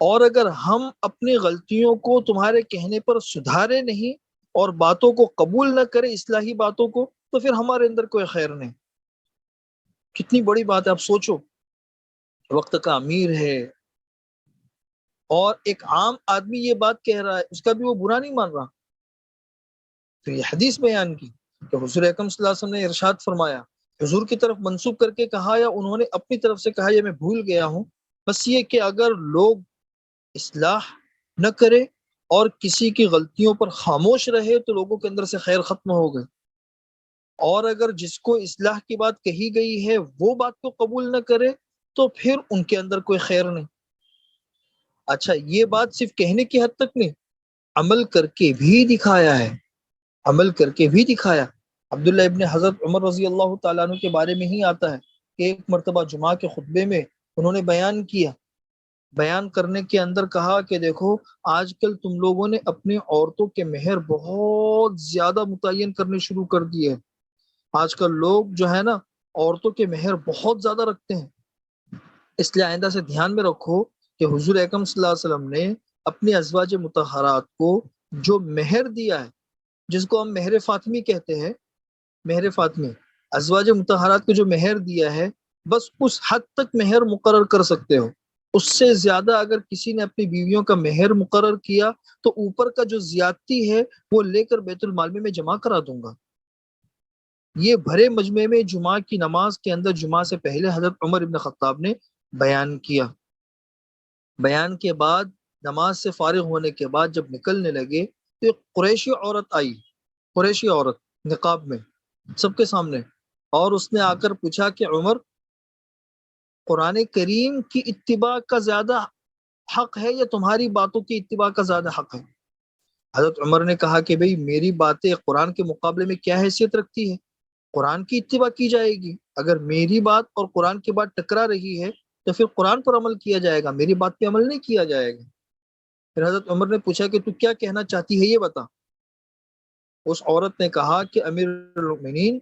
اور اگر ہم اپنی غلطیوں کو تمہارے کہنے پر سدھارے نہیں اور باتوں کو قبول نہ کرے، اصلاحی باتوں کو، تو پھر ہمارے اندر کوئی خیر نہیں۔ کتنی بڑی بات ہے، آپ سوچو، وقت کا امیر ہے اور ایک عام آدمی یہ بات کہہ رہا ہے، اس کا بھی وہ برا نہیں مان رہا۔ پھر یہ حدیث بیان کی کہ حضور اکرم صلی اللہ علیہ وسلم نے ارشاد فرمایا، حضور کی طرف منسوب کر کے کہا یا انہوں نے اپنی طرف سے کہا، یہ میں بھول گیا ہوں، بس یہ کہ اگر لوگ اصلاح نہ کرے اور کسی کی غلطیوں پر خاموش رہے تو لوگوں کے اندر سے خیر ختم ہو گئی، اور اگر جس کو اصلاح کی بات کہی گئی ہے وہ بات کو قبول نہ کرے تو پھر ان کے اندر کوئی خیر نہیں۔ اچھا، یہ بات صرف کہنے کی حد تک نہیں، عمل کر کے بھی دکھایا ہے، عمل کر کے بھی دکھایا۔ عبداللہ ابن حضرت عمر رضی اللہ تعالیٰ عنہ کے بارے میں ہی آتا ہے کہ ایک مرتبہ جمعہ کے خطبے میں انہوں نے بیان کیا، بیان کرنے کے اندر کہا کہ دیکھو، آج کل تم لوگوں نے اپنی عورتوں کے مہر بہت زیادہ متعین کرنے شروع کر دیے ہیں۔ آج کل لوگ جو ہے نا، عورتوں کے مہر بہت زیادہ رکھتے ہیں، اس لیے آئندہ سے دھیان میں رکھو کہ حضور اکرم صلی اللہ علیہ وسلم نے اپنی ازواج مطہرات کو جو مہر دیا ہے، جس کو ہم مہر فاطمی کہتے ہیں، مہر فاطمی، ازواج مطہرات کو جو مہر دیا ہے، بس اس حد تک مہر مقرر کر سکتے ہو۔ اس سے زیادہ اگر کسی نے اپنی بیویوں کا مہر مقرر کیا تو اوپر کا جو زیادتی ہے وہ لے کر بیت المال میں جمع کرا دوں گا۔ یہ بھرے مجمع میں جمعہ کی نماز کے اندر جمعہ سے پہلے حضرت عمر ابن خطاب نے بیان کیا۔ بیان کے بعد نماز سے فارغ ہونے کے بعد جب نکلنے لگے تو ایک قریشی عورت آئی، قریشی عورت نقاب میں سب کے سامنے، اور اس نے آ کر پوچھا کہ عمر، قرآن کریم کی اتباع کا زیادہ حق ہے یا تمہاری باتوں کی اتباع کا زیادہ حق ہے؟ حضرت عمر نے کہا کہ بھئی میری باتیں قرآن کے مقابلے میں کیا حیثیت رکھتی ہے؟ قرآن کی اتباع کی جائے گی، اگر میری بات اور قرآن کی بات ٹکرا رہی ہے تو پھر قرآن پر عمل کیا جائے گا، میری بات پہ عمل نہیں کیا جائے گا۔ پھر حضرت عمر نے پوچھا کہ تو کیا کہنا چاہتی ہے یہ بتا۔ اس عورت نے کہا کہ امیر المؤمنین،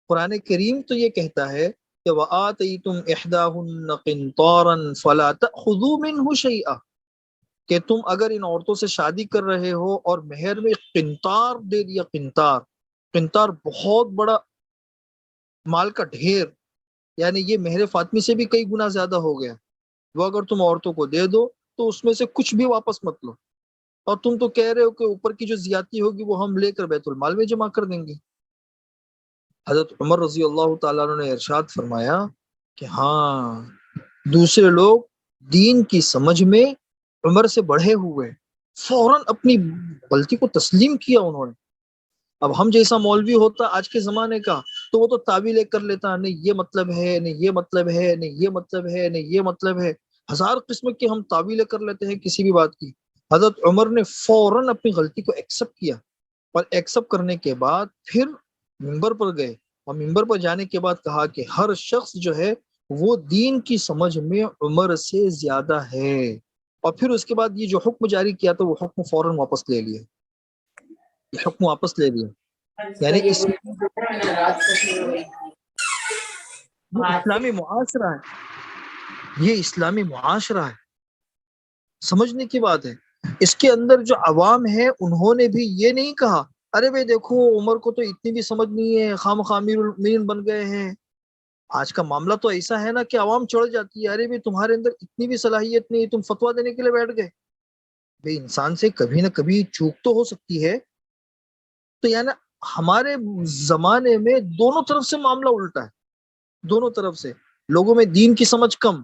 قرآن کریم تو یہ کہتا ہے کہ وَآتَيْتُمْ إِحْدَاهُنَّ قِنْطَارًا فَلَا تَأْخُذُوا مِنْهُ شَيْئًا، کہ تم اگر ان عورتوں سے شادی کر رہے ہو اور مہر میں قنطار دے دیا، قنطار، قنطار بہت بڑا مال کا ڈھیر، یعنی یہ مہر فاطمی سے بھی کئی گنا زیادہ ہو گیا، وہ اگر تم عورتوں کو دے دو تو اس میں سے کچھ بھی واپس مت لو، اور تم تو کہہ رہے ہو کہ اوپر کی جو زیادتی ہوگی وہ ہم لے کر بیت المال میں جمع کر دیں گے۔ حضرت عمر رضی اللہ تعالیٰ عنہ نے ارشاد فرمایا کہ ہاں، دوسرے لوگ دین کی سمجھ میں عمر سے بڑھے ہوئے، فوراً اپنی غلطی کو تسلیم کیا انہوں نے۔ اب ہم جیسا مولوی ہوتا آج کے زمانے کا تو وہ تو تعویلیں کر لیتا، نہیں یہ مطلب ہے، نہیں یہ مطلب ہے، نہیں یہ مطلب ہے، نہیں یہ مطلب ہے، ہزار قسم کی ہم تعویلیں کر لیتے ہیں کسی بھی بات کی۔ حضرت عمر نے فوراً اپنی غلطی کو ایکسپٹ کیا، اور ایکسپٹ کرنے کے بعد پھر منبر پر گئے، اور منبر پر جانے کے بعد کہا کہ ہر شخص جو ہے وہ دین کی سمجھ میں عمر سے زیادہ ہے، اور پھر اس کے بعد یہ جو حکم جاری کیا تو وہ حکم فوراً واپس لے لیا، یہ حکم واپس لے لیا۔ یعنی اس اسلامی معاشرہ ہے، یہ اسلامی معاشرہ ہے، سمجھنے کی بات ہے۔ اس کے اندر جو عوام ہے انہوں نے بھی یہ نہیں کہا ارے بھائی دیکھو عمر کو تو اتنی بھی سمجھ نہیں ہے، خام خواہ امیر المؤمنین بن گئے ہیں۔ آج کا معاملہ تو ایسا ہے نا کہ عوام چڑھ جاتی ہے، ارے بھائی تمہارے اندر اتنی بھی صلاحیت نہیں، تم فتویٰ دینے کے لیے بیٹھ گئے۔ بھائی انسان سے کبھی نہ کبھی چوک تو ہو سکتی ہے۔ تو یعنی ہمارے زمانے میں دونوں طرف سے معاملہ الٹا ہے، دونوں طرف سے لوگوں میں دین کی سمجھ کم،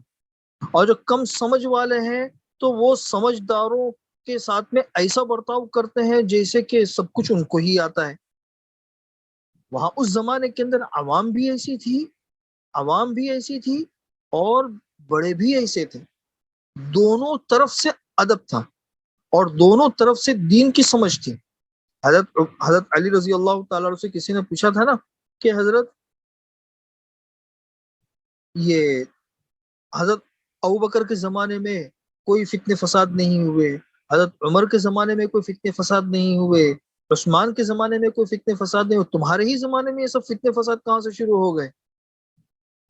اور جو کم سمجھ والے ہیں تو وہ سمجھداروں کے ساتھ میں ایسا برتاؤ کرتے ہیں جیسے کہ سب کچھ ان کو ہی آتا ہے۔ وہاں اس زمانے کے اندر عوام بھی ایسی تھی، عوام بھی ایسی تھی اور بڑے بھی ایسے تھے، دونوں طرف سے ادب تھا اور دونوں طرف سے دین کی سمجھ تھی۔ حضرت علی رضی اللہ تعالیٰ عنہ سے کسی نے پوچھا تھا نا کہ حضرت یہ حضرت ابوبکر کے زمانے میں کوئی فتنے فساد نہیں ہوئے، حضرت عمر کے زمانے میں کوئی فتنے فساد نہیں ہوئے، عثمان کے زمانے میں کوئی فتنے فساد نہیں ہوئے، تمہارے ہی زمانے میں یہ سب فتنے فساد کہاں سے شروع ہو گئے؟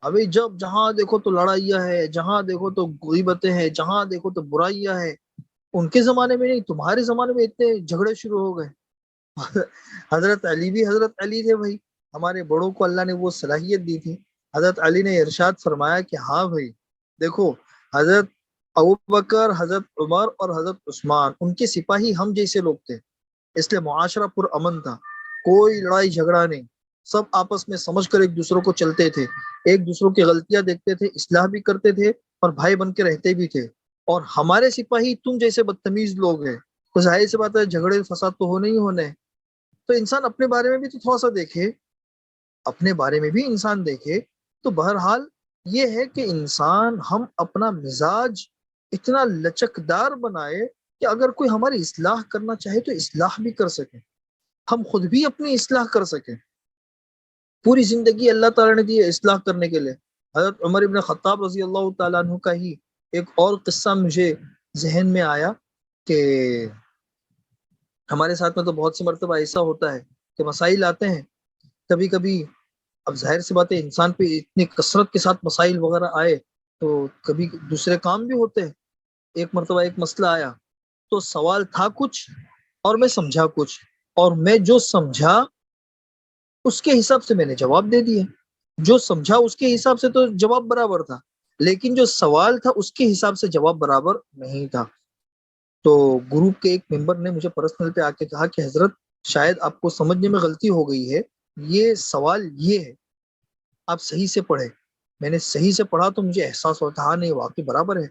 ابھی جب جہاں دیکھو تو لڑائیاں ہے، جہاں دیکھو تو غیبتیں ہیں، جہاں دیکھو تو برائیاں ہیں۔ ان کے زمانے میں نہیں، تمہارے زمانے میں اتنے جھگڑے شروع ہو گئے۔ حضرت علی بھی حضرت علی تھے بھائی، ہمارے بڑوں کو اللہ نے وہ صلاحیت دی تھی۔ حضرت علی نے ارشاد فرمایا کہ ہاں بھائی دیکھو حضرت ابوبکر، حضرت عمر اور حضرت عثمان ان کے سپاہی ہم جیسے لوگ تھے، اس لیے معاشرہ پر امن تھا، کوئی لڑائی جھگڑا نہیں، سب آپس میں سمجھ کر ایک دوسروں کو چلتے تھے، ایک دوسروں کی غلطیاں دیکھتے تھے، اصلاح بھی کرتے تھے اور بھائی بن کے رہتے بھی تھے۔ اور ہمارے سپاہی تم جیسے بدتمیز لوگ ہیں تو ظاہر سی بات ہے جھگڑے فساد تو ہونے ہی ہونے ہیں۔ تو انسان اپنے بارے میں بھی تو تھوڑا سا دیکھے، اپنے بارے میں بھی انسان دیکھے۔ تو بہرحال یہ ہے کہ انسان ہم اپنا مزاج اتنا لچکدار بنائے کہ اگر کوئی ہماری اصلاح کرنا چاہے تو اصلاح بھی کر سکے، ہم خود بھی اپنی اصلاح کر سکیں۔ پوری زندگی اللہ تعالیٰ نے دی ہے اصلاح کرنے کے لیے۔ حضرت عمر ابن خطاب رضی اللہ تعالیٰ عنہ کا ہی ایک اور قصہ مجھے ذہن میں آیا کہ ہمارے ساتھ میں تو بہت سی مرتبہ ایسا ہوتا ہے کہ مسائل آتے ہیں کبھی کبھی، اب ظاہر سی بات ہے انسان پہ اتنی کثرت کے ساتھ مسائل وغیرہ آئے تو کبھی دوسرے کام بھی ہوتے ہیں۔ ایک مرتبہ ایک مسئلہ آیا تو سوال تھا کچھ اور میں سمجھا کچھ، اور میں جو سمجھا اس کے حساب سے میں نے جواب دے دیا، جو سمجھا اس کے حساب سے تو جواب برابر تھا، لیکن جو سوال تھا اس کے حساب سے جواب برابر نہیں تھا۔ تو گروپ کے ایک ممبر نے مجھے پرسنل پہ آ کے کہا کہ حضرت شاید آپ کو سمجھنے میں غلطی ہو گئی ہے، یہ سوال یہ ہے، آپ صحیح سے پڑھے۔ میں نے صحیح سے پڑھا تو مجھے احساس ہوتا ہاں نہیں واقعی برابر ہے،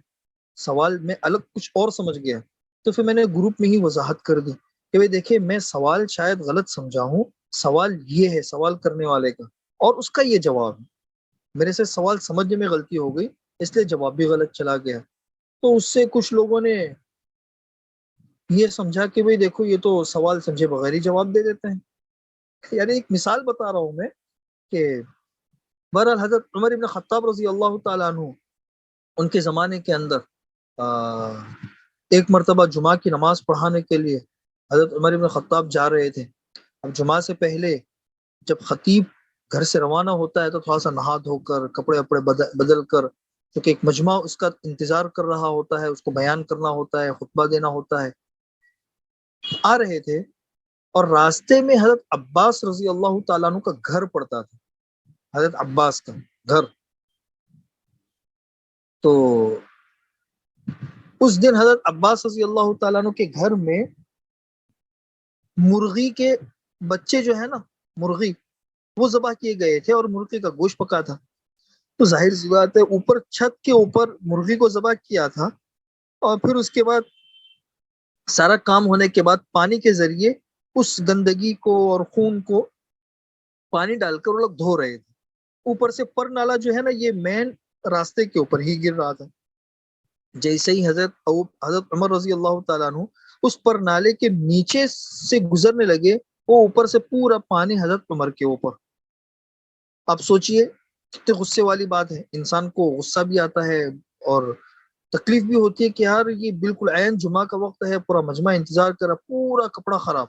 سوال میں الگ کچھ اور سمجھ گیا۔ تو پھر میں نے گروپ میں ہی وضاحت کر دی کہ بھائی دیکھیں میں سوال شاید غلط سمجھا ہوں، سوال یہ ہے سوال کرنے والے کا اور اس کا یہ جواب ہے، میرے سے سوال سمجھنے میں غلطی ہو گئی اس لیے جواب بھی غلط چلا گیا۔ تو اس سے کچھ لوگوں نے یہ سمجھا کہ بھائی دیکھو یہ تو سوال سمجھے بغیر ہی جواب دے دیتے ہیں۔ یعنی ایک مثال بتا رہا ہوں میں کہ بہرحال حضرت عمر ابن خطاب رضی اللہ تعالیٰ عنہ ان کے زمانے کے اندر ایک مرتبہ جمعہ کی نماز پڑھانے کے لیے حضرت عمر ابن خطاب جا رہے تھے۔ اب جمعہ سے پہلے جب خطیب گھر سے روانہ ہوتا ہے تو تھوڑا سا نہا دھو کر کپڑے وپڑے بدل کر، کیونکہ ایک مجمع اس کا انتظار کر رہا ہوتا ہے، اس کو بیان کرنا ہوتا ہے، خطبہ دینا ہوتا ہے، آ رہے تھے اور راستے میں حضرت عباس رضی اللہ تعالیٰ عنہ کا گھر پڑتا تھا، حضرت عباس کا گھر۔ تو اس دن حضرت عباس رضی اللہ تعالیٰ عنہ کے گھر میں مرغی کے بچے جو ہے نا، مرغی وہ ذبح کیے گئے تھے اور مرغی کا گوشت پکا تھا۔ تو ظاہر سی بات ہے اوپر چھت کے اوپر مرغی کو ذبح کیا تھا اور پھر اس کے بعد سارا کام ہونے کے بعد پانی کے ذریعے اس گندگی کو اور خون کو پانی ڈال کر وہ لوگ دھو رہے تھے۔ اوپر سے پر نالا جو ہے نا یہ مین راستے کے اوپر ہی گر رہا تھا۔ جیسے ہی حضرت عمر رضی اللہ تعالیٰ عنہ اس پر نالے کے نیچے سے گزرنے لگے، وہ اوپر سے پورا پانی حضرت عمر کے اوپر۔ اب سوچئے کتنے غصے والی بات ہے، انسان کو غصہ بھی آتا ہے اور تکلیف بھی ہوتی ہے کہ یار یہ بالکل عین جمعہ کا وقت ہے، پورا مجمع انتظار کر رہا، پورا کپڑا خراب۔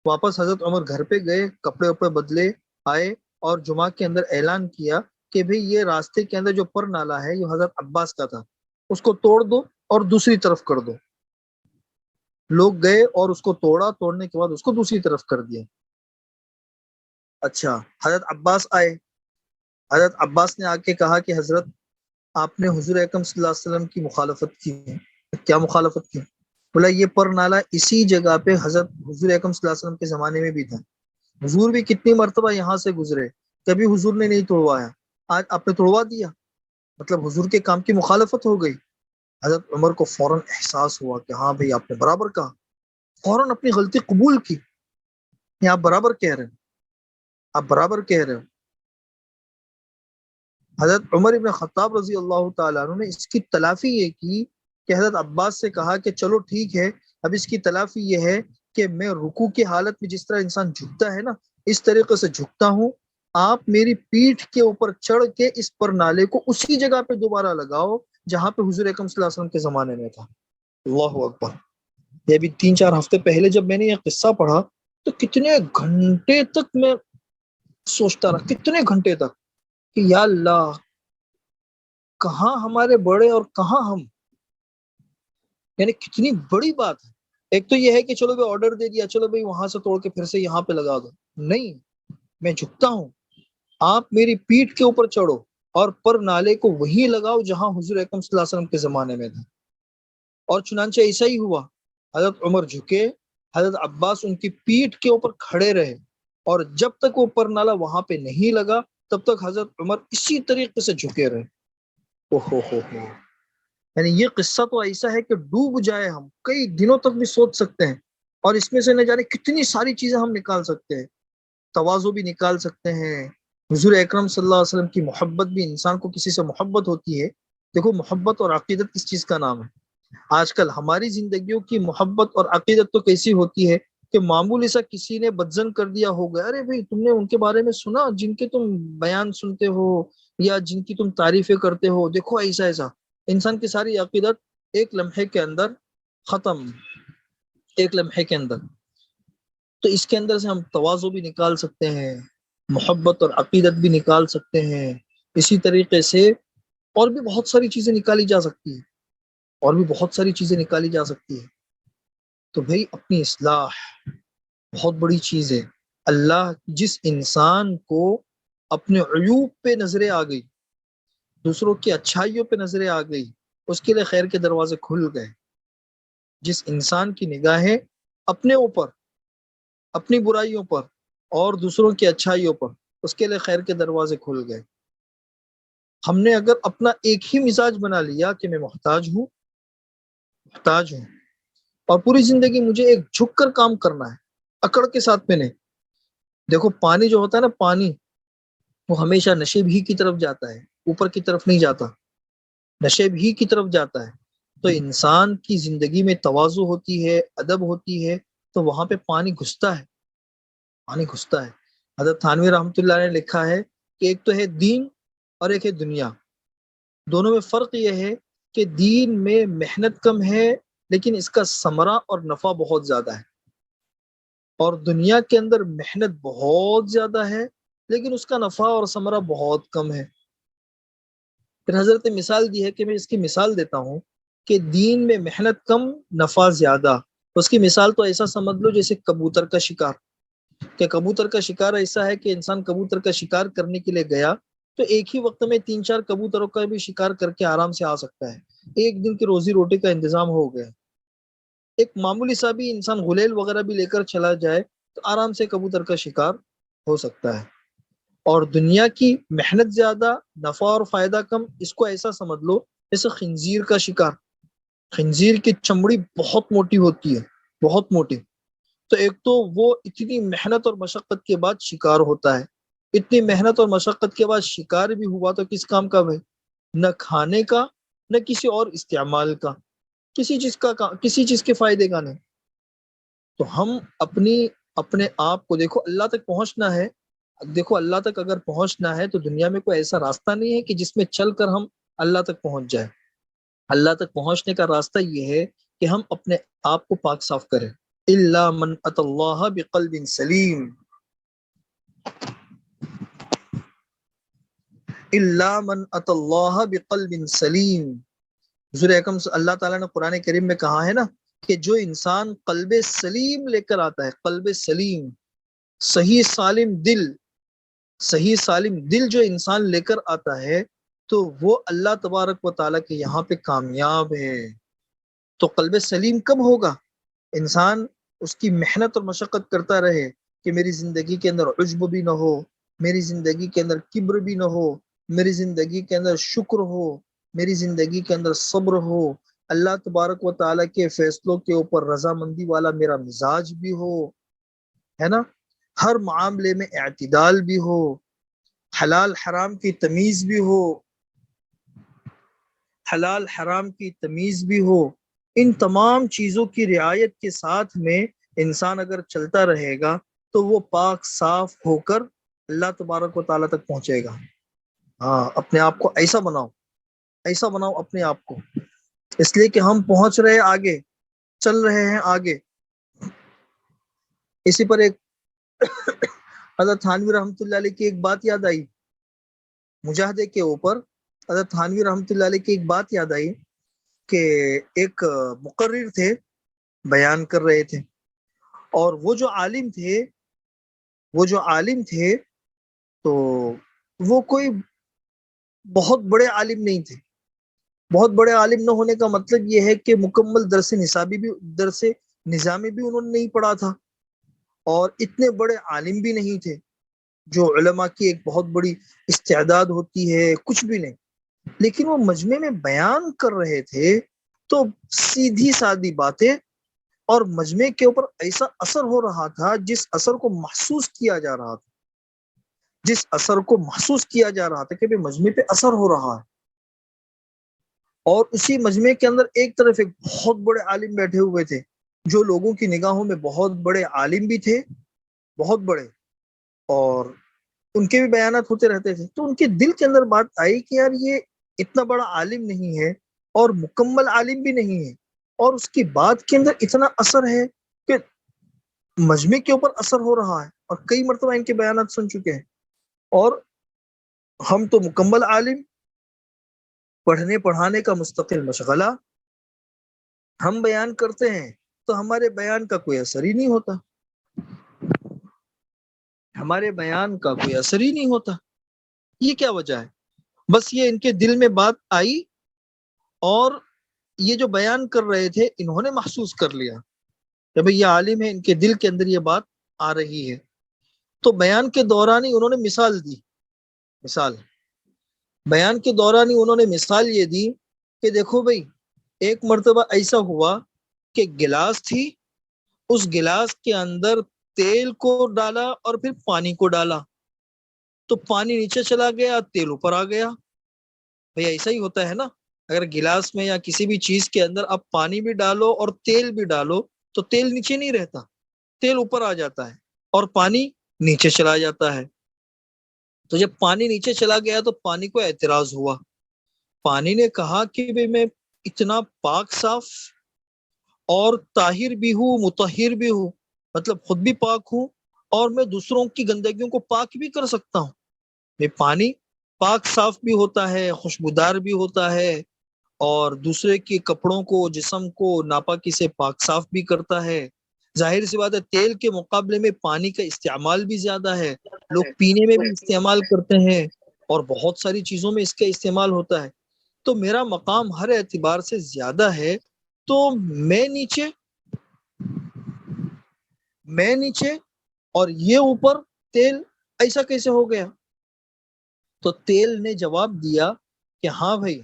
واپس حضرت عمر گھر پہ گئے، کپڑے وپڑے بدلے، آئے اور جمعہ کے اندر اعلان کیا کہ بھئی یہ راستے کے اندر جو پر نالا ہے یہ حضرت عباس کا تھا، اس کو توڑ دو اور دوسری طرف کر دو۔ لوگ گئے اور اس کو توڑا، توڑنے کے بعد اس کو دوسری طرف کر دیا۔ اچھا، حضرت عباس آئے، حضرت عباس نے آ کے کہا کہ حضرت آپ نے حضور اکرم صلی اللہ علیہ وسلم کی مخالفت کی ہے۔ کیا مخالفت کی؟ بولا یہ پر نالا اسی جگہ پہ حضرت حضور اکرم صلی اللہ علیہ وسلم کے زمانے میں بھی تھا، حضور بھی کتنی مرتبہ یہاں سے گزرے، کبھی حضور نے نہیں توڑوایا، آج آپ نے توڑوا دیا، مطلب حضور کے کام کی مخالفت ہو گئی۔ حضرت عمر کو فوراً احساس ہوا کہ ہاں بھئی آپ نے برابر کہا، فوراً اپنی غلطی قبول کی کہ آپ برابر کہہ رہے ہیں، آپ برابر کہہ رہے ہو۔ حضرت عمر ابن خطاب رضی اللہ تعالیٰ عنہ نے اس کی تلافی یہ کی کہ حضرت عباس سے کہا کہ چلو ٹھیک ہے، اب اس کی تلافی یہ ہے کہ میں رکوع کی حالت میں جس طرح انسان جھکتا ہے نا، اس طریقے سے جھکتا ہوں، آپ میری پیٹھ کے اوپر چڑھ کے اس پر نالے کو اسی جگہ پہ دوبارہ لگاؤ جہاں پہ حضور اکرم صلی اللہ علیہ وسلم کے زمانے میں تھا۔ اللہ اکبر۔ یہ ابھی 3-4 ہفتے پہلے جب میں نے یہ قصہ پڑھا تو کتنے گھنٹے تک میں سوچتا رہا، کتنے گھنٹے تک کہ یا اللہ کہاں ہمارے بڑے اور کہاں ہم، یعنی کتنی بڑی بات ہے۔ ایک تو یہ ہے کہ چلو بھائی آرڈر دے دیا، چلو بھائی وہاں سے توڑ کے پھر سے یہاں پہ لگا دو، نہیں، میں جھکتا ہوں، آپ میری پیٹھ کے اوپر چڑھو اور پر نالے کو وہیں لگاؤ جہاں حضور اکرم صلی اللہ علیہ وسلم کے زمانے میں تھا۔ اور چنانچہ ایسا ہی ہوا، حضرت عمر جھکے، حضرت عباس ان کی پیٹھ کے اوپر کھڑے رہے، اور جب تک وہ پر نالا وہاں پہ نہیں لگا تب تک حضرت عمر اسی طریقے سے جھکے رہے۔ ہو یعنی یہ قصہ تو ایسا ہے کہ ڈوب جائے ہم کئی دنوں تک بھی سوچ سکتے ہیں، اور اس میں سے نہ جانے کتنی ساری چیزیں ہم نکال سکتے ہیں، تواضع بھی نکال سکتے ہیں، حضور اکرم صلی اللہ علیہ وسلم کی محبت بھی، انسان کو کسی سے محبت ہوتی ہے۔ دیکھو محبت اور عقیدت کس چیز کا نام ہے؟ آج کل ہماری زندگیوں کی محبت اور عقیدت تو کیسی ہوتی ہے کہ معمولی سا کسی نے بدزن کر دیا ہو گیا، ارے بھائی تم نے ان کے بارے میں سنا جن کے تم بیان سنتے ہو یا جن کی تم تعریفیں کرتے ہو، دیکھو ایسا ایسا، انسان کی ساری عقیدت ایک لمحے کے اندر ختم، ایک لمحے کے اندر۔ تو اس کے اندر سے ہم تواضع بھی نکال سکتے ہیں، محبت اور عقیدت بھی نکال سکتے ہیں، اسی طریقے سے اور بھی بہت ساری چیزیں نکالی جا سکتی ہیں، اور بھی بہت ساری چیزیں نکالی جا سکتی ہے۔ تو بھائی اپنی اصلاح بہت بڑی چیز ہے۔ اللہ جس انسان کو اپنے عیوب پہ نظریں آ گئی، دوسروں کی اچھائیوں پہ نظریں آ گئی، اس کے لیے خیر کے دروازے کھل گئے۔ جس انسان کی نگاہیں اپنے اوپر، اپنی برائیوں پر اور دوسروں کی اچھائیوں پر، اس کے لیے خیر کے دروازے کھل گئے۔ ہم نے اگر اپنا ایک ہی مزاج بنا لیا کہ میں محتاج ہوں، محتاج ہوں، اور پوری زندگی مجھے ایک جھک کر کام کرنا ہے، اکڑ کے ساتھ میں نہیں۔ دیکھو پانی جو ہوتا ہے نا، پانی وہ ہمیشہ نشیب ہی کی طرف جاتا ہے، اوپر کی طرف نہیں جاتا، نشیب ہی کی طرف جاتا ہے۔ تو انسان کی زندگی میں تواضع ہوتی ہے، ادب ہوتی ہے، تو وہاں پہ پانی گھستا ہے، پانی گھستا ہے۔ حضرت تھانوی رحمۃ اللہ نے لکھا ہے کہ ایک تو ہے دین اور ایک ہے دنیا، دونوں میں فرق یہ ہے کہ دین میں محنت کم ہے لیکن اس کا ثمرہ اور نفع بہت زیادہ ہے، اور دنیا کے اندر محنت بہت زیادہ ہے لیکن اس کا نفع اور ثمرہ بہت کم ہے۔ پھر حضرت نے مثال دی ہے کہ میں اس کی مثال دیتا ہوں کہ دین میں محنت کم، نفع زیادہ۔ اس کی مثال تو ایسا سمجھ لو جیسے کبوتر کا شکار، کہ کبوتر کا شکار ایسا ہے کہ انسان کبوتر کا شکار کرنے کے لیے گیا تو ایک ہی وقت میں 3-4 کبوتروں کا بھی شکار کر کے آرام سے آ سکتا ہے، ایک دن کی روزی روٹی کا انتظام ہو گیا۔ ایک معمولی سا بھی انسان غلیل وغیرہ بھی لے کر چلا جائے تو آرام سے کبوتر کا شکار ہو سکتا ہے۔ اور دنیا کی محنت زیادہ، نفع اور فائدہ کم، اس کو ایسا سمجھ لو جیسے خنزیر کا شکار۔ خنزیر کی چمڑی بہت موٹی ہوتی ہے، بہت موٹی، تو ایک تو وہ اتنی محنت اور مشقت کے بعد شکار ہوتا ہے، اتنی محنت اور مشقت کے بعد شکار بھی ہوا تو کس کام کا بھائی؟ نہ کھانے کا، نہ کسی اور استعمال کا، کسی چیز کے فائدے کا نہیں۔ تو ہم اپنے آپ کو دیکھو، اللہ تک پہنچنا ہے، دیکھو اللہ تک اگر پہنچنا ہے تو دنیا میں کوئی ایسا راستہ نہیں ہے کہ جس میں چل کر ہم اللہ تک پہنچ جائیں۔ اللہ تک پہنچنے کا راستہ یہ ہے کہ ہم اپنے آپ کو پاک صاف کریں، الا من اتى اللہ بقلب سلیم، الا من اتى اللہ بقلب سلیم۔ حضور اکرم اللہ تعالیٰ نے قرآن کریم میں کہا ہے نا کہ جو انسان قلب سلیم لے کر آتا ہے، قلب سلیم، صحیح سالم دل جو انسان لے کر آتا ہے تو وہ اللہ تبارک و تعالیٰ کے یہاں پہ کامیاب ہے۔ تو قلب سلیم کب ہوگا؟ انسان اس کی محنت اور مشقت کرتا رہے کہ میری زندگی کے اندر عجب بھی نہ ہو، میری زندگی کے اندر کبر بھی نہ ہو، میری زندگی کے اندر شکر ہو، میری زندگی کے اندر صبر ہو، اللہ تبارک و تعالیٰ کے فیصلوں کے اوپر رضامندی والا میرا مزاج بھی ہو، ہے نا، ہر معاملے میں اعتدال بھی ہو، حلال حرام کی تمیز بھی ہو، حلال حرام کی تمیز بھی ہو، ان تمام چیزوں کی رعایت کے ساتھ میں انسان اگر چلتا رہے گا تو وہ پاک صاف ہو کر اللہ تبارک و تعالیٰ تک پہنچے گا۔ ہاں، اپنے آپ کو ایسا بناؤ اپنے آپ کو، اس لیے کہ ہم پہنچ رہے آگے، چل رہے ہیں آگے۔ اسی پر ایک حضرت تھانوی رحمۃ اللہ علیہ کی ایک بات یاد آئی، مجاہدے کے اوپر حضرت تھانوی رحمۃ اللہ علیہ کی ایک بات یاد آئی کہ ایک مقرر تھے، بیان کر رہے تھے، اور وہ جو عالم تھے تو وہ کوئی بہت بڑے عالم نہیں تھے۔ بہت بڑے عالم نہ ہونے کا مطلب یہ ہے کہ مکمل درس نظامی بھی انہوں نے نہیں پڑھا تھا، اور اتنے بڑے عالم بھی نہیں تھے جو علماء کی ایک بہت بڑی استعداد ہوتی ہے، کچھ بھی نہیں، لیکن وہ مجمع میں بیان کر رہے تھے تو سیدھی سادی باتیں، اور مجمع کے اوپر ایسا اثر ہو رہا تھا جس اثر کو محسوس کیا جا رہا تھا کہ مجمع پہ اثر ہو رہا ہے۔ اور اسی مجمع کے اندر ایک طرف ایک بہت بڑے عالم بیٹھے ہوئے تھے جو لوگوں کی نگاہوں میں بہت بڑے عالم بھی تھے، بہت بڑے، اور ان کے بھی بیانات ہوتے رہتے تھے۔ تو ان کے دل کے اندر بات آئی کہ یار یہ اتنا بڑا عالم نہیں ہے اور مکمل عالم بھی نہیں ہے، اور اس کی بات کے اندر اتنا اثر ہے کہ مجمع کے اوپر اثر ہو رہا ہے، اور کئی مرتبہ ان کے بیانات سن چکے ہیں، اور ہم تو مکمل عالم، پڑھنے پڑھانے کا مستقل مشغلہ، ہم بیان کرتے ہیں تو ہمارے بیان کا کوئی اثر ہی نہیں ہوتا، یہ کیا وجہ ہے؟ بس یہ ان کے دل میں بات آئی، اور یہ جو بیان کر رہے تھے انہوں نے محسوس کر لیا کہ بھئی یہ عالم ہے، ان کے دل کے اندر یہ بات آ رہی ہے۔ تو بیان کے دوران ہی انہوں نے بیان کے دوران ہی انہوں نے مثال یہ دی کہ دیکھو بھئی، ایک مرتبہ ایسا ہوا کہ گلاس تھی، اس گلاس کے اندر تیل کو ڈالا اور پھر پانی کو ڈالا، تو پانی نیچے چلا گیا، تیل اوپر آ گیا۔ بھئی ایسا ہی ہوتا ہے نا، اگر گلاس میں یا کسی بھی چیز کے اندر آپ پانی بھی ڈالو اور تیل بھی ڈالو تو تیل نیچے نہیں رہتا، تیل اوپر آ جاتا ہے اور پانی نیچے چلا جاتا ہے۔ تو جب پانی نیچے چلا گیا تو پانی کو اعتراض ہوا، پانی نے کہا کہ بھئی میں اتنا پاک صاف اور طاہر بھی ہوں، مطہر بھی ہوں، مطلب خود بھی پاک ہوں اور میں دوسروں کی گندگیوں کو پاک بھی کر سکتا ہوں۔ میں پانی پاک صاف بھی ہوتا ہے، خوشبودار بھی ہوتا ہے، اور دوسرے کے کپڑوں کو، جسم کو ناپاکی سے پاک صاف بھی کرتا ہے۔ ظاہر سی بات ہے تیل کے مقابلے میں پانی کا استعمال بھی زیادہ ہے، لوگ پینے میں بھی استعمال کرتے ہیں اور بہت ساری چیزوں میں اس کا استعمال ہوتا ہے۔ تو میرا مقام ہر اعتبار سے زیادہ ہے، تو میں نیچے اور یہ اوپر، تیل ایسا کیسے ہو گیا؟ تو تیل نے جواب دیا کہ ہاں بھائی،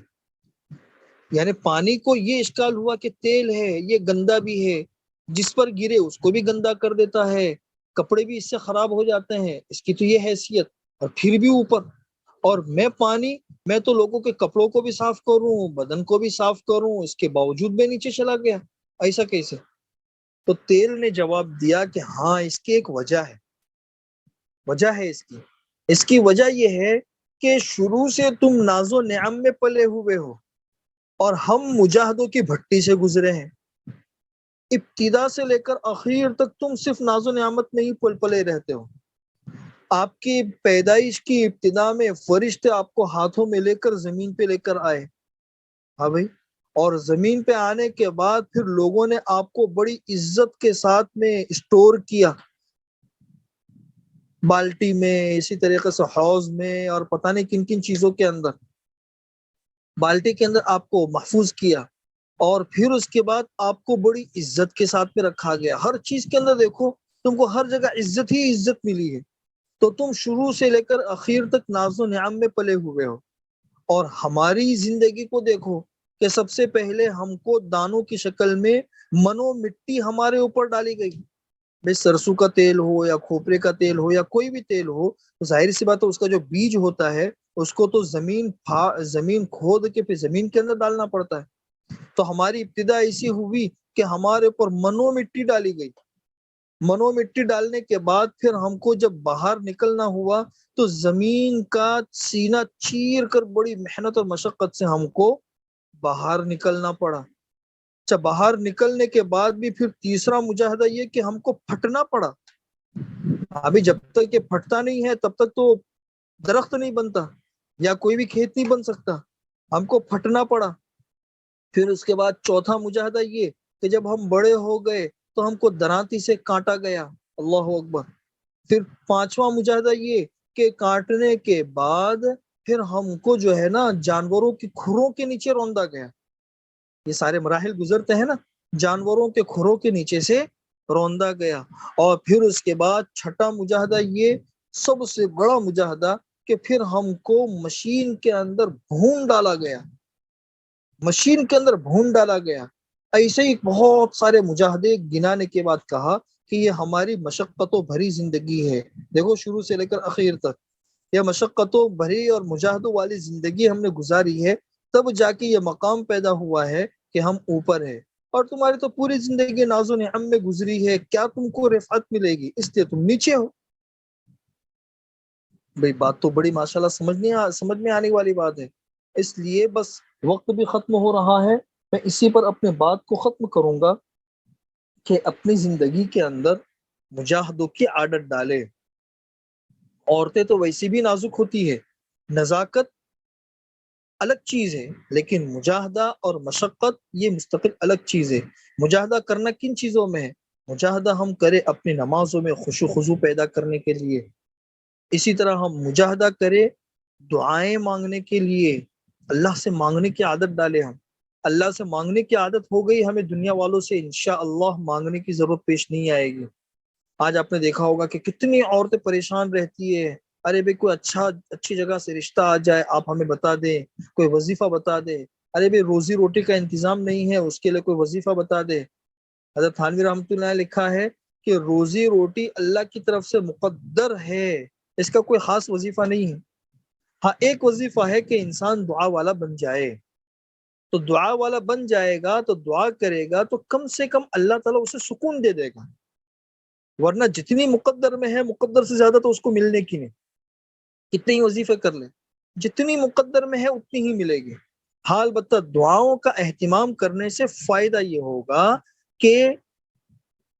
یعنی پانی کو یہ اشکال ہوا کہ تیل ہے، یہ گندا بھی ہے، جس پر گرے اس کو بھی گندا کر دیتا ہے، کپڑے بھی اس سے خراب ہو جاتے ہیں، اس کی تو یہ حیثیت، اور پھر بھی اوپر، اور میں پانی، میں تو لوگوں کے کپڑوں کو بھی صاف کروں، بدن کو بھی صاف کروں، اس کے باوجود میں نیچے چلا گیا، ایسا کیسے؟ تو تیل نے جواب دیا کہ ہاں اس کی ایک وجہ ہے اس کی وجہ یہ ہے کہ شروع سے تم ناز و نعم میں پلے ہوئے ہو اور ہم مجاہدوں کی بھٹی سے گزرے ہیں۔ ابتدا سے لے کر آخر تک تم صرف ناز و نعمت میں ہی پل پلے رہتے ہو. آپ کی پیدائش کی ابتدا میں فرشتے آپ کو ہاتھوں میں لے کر زمین پہ لے کر آئے. ہاں بھائی. اور زمین پہ آنے کے بعد پھر لوگوں نے آپ کو بڑی عزت کے ساتھ میں اسٹور کیا، بالٹی میں، اسی طریقے سے حوض میں، اور پتہ نہیں کن کن چیزوں کے اندر، بالٹی کے اندر آپ کو محفوظ کیا. اور پھر اس کے بعد آپ کو بڑی عزت کے ساتھ میں رکھا گیا. ہر چیز کے اندر دیکھو تم کو ہر جگہ عزت ہی عزت ملی ہے. تو تم شروع سے لے کر اخیر تک ناز و نعم میں پلے ہوئے ہو. اور ہماری زندگی کو دیکھو کہ سب سے پہلے ہم کو دانوں کی شکل میں منو مٹی ہمارے اوپر ڈالی گئی. بھائی سرسوں کا تیل ہو یا کھوپرے کا تیل ہو یا کوئی بھی تیل ہو، تو ظاہر سی بات ہے اس کا جو بیج ہوتا ہے اس کو تو زمین کھود کے پھر زمین کے اندر ڈالنا پڑتا ہے. تو ہماری ابتدا ایسی ہوئی کہ ہمارے اوپر منو مٹی ڈالی گئی. منو مٹی ڈالنے کے بعد پھر ہم کو جب باہر نکلنا ہوا تو زمین کا سینہ چیر کر بڑی محنت اور مشقت سے ہم کو باہر نکلنا پڑا. اچھا، باہر نکلنے کے بعد بھی پھر تیسرا مجاہدہ یہ کہ ہم کو پھٹنا پڑا. ابھی جب تک یہ پھٹتا نہیں ہے تب تک تو درخت نہیں بنتا یا کوئی بھی کھیت نہیں بن سکتا. ہم کو پھٹنا پڑا. پھر اس کے بعد چوتھا مجاہدہ یہ کہ جب ہم بڑے ہو گئے تو ہم کو درانتی سے کاٹا گیا. اللہ اکبر. پھر پانچواں مجاہدہ یہ کہ کاٹنے کے بعد پھر ہم کو جو ہے نا جانوروں کی کھروں کے نیچے روندا گیا. یہ سارے مراحل گزرتے ہیں نا، جانوروں کے کھروں کے نیچے سے روندا گیا. اور پھر اس کے بعد چھٹا مجاہدہ یہ سب سے بڑا مجاہدہ کہ پھر ہم کو مشین کے اندر بھون ڈالا گیا. مشین کے اندر بھون ڈالا گیا. ایسے ہی بہت سارے مجاہدے گنانے کے بعد کہا کہ یہ ہماری مشقتوں بھری زندگی ہے. دیکھو شروع سے لے کر اخیر تک یہ مشقتوں بھری اور مجاہدوں والی زندگی ہم نے گزاری ہے، تب جا کے یہ مقام پیدا ہوا ہے کہ ہم اوپر ہے. اور تمہاری تو پوری زندگی ناز و نعم میں گزری ہے، کیا تم کو رفعت ملے گی؟ اس لیے تم نیچے ہو. بھئی بات تو بڑی ماشاءاللہ سمجھ میں آنے والی بات ہے. اس لیے بس وقت بھی ختم ہو رہا ہے، میں اسی پر اپنے بات کو ختم کروں گا کہ اپنی زندگی کے اندر مجاہدوں کی عادت ڈالے. عورتیں تو ویسی بھی نازک ہوتی ہے، نزاکت الگ چیز ہے، لیکن مجاہدہ اور مشقت یہ مستقل الگ چیز ہے. مجاہدہ کرنا کن چیزوں میں ہے؟ مجاہدہ ہم کرے اپنی نمازوں میں خشوع و خضوع پیدا کرنے کے لیے. اسی طرح ہم مجاہدہ کرے دعائیں مانگنے کے لیے، اللہ سے مانگنے کی عادت ڈالے. ہم اللہ سے مانگنے کی عادت ہو گئی، ہمیں دنیا والوں سے انشاءاللہ مانگنے کی ضرورت پیش نہیں آئے گی. آج آپ نے دیکھا ہوگا کہ کتنی عورتیں پریشان رہتی ہے، ارے بھائی کوئی اچھی جگہ سے رشتہ آ جائے آپ ہمیں بتا دیں، کوئی وظیفہ بتا دے. ارے بھائی روزی روٹی کا انتظام نہیں ہے، اس کے لیے کوئی وظیفہ بتا دے. حضرت تھانوی رحمۃ اللہ نے لکھا ہے کہ روزی روٹی اللہ کی طرف سے مقدر ہے، اس کا کوئی خاص وظیفہ نہیں ہے. ہاں ایک وظیفہ ہے کہ انسان دعا والا بن جائے. تو دعا والا بن جائے گا تو دعا کرے گا تو کم سے کم اللہ تعالیٰ اسے سکون دے دے گا. ورنہ جتنی مقدر میں ہے مقدر سے زیادہ تو اس کو ملنے کی نہیں. کتنے ہی وظیفے کر لیں، جتنی مقدر میں ہے اتنی ہی ملے گی. حال البتہ دعاؤں کا اہتمام کرنے سے فائدہ یہ ہوگا کہ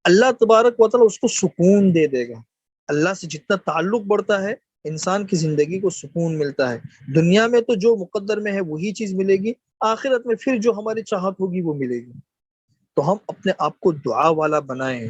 اللہ تبارک و تعالیٰ اس کو سکون دے دے گا. اللہ سے جتنا تعلق بڑھتا ہے انسان کی زندگی کو سکون ملتا ہے. دنیا میں تو جو مقدر میں ہے وہی چیز ملے گی، آخرت میں پھر جو ہماری چاہت ہوگی وہ ملے گی. تو ہم اپنے آپ کو دعا والا بنائیں،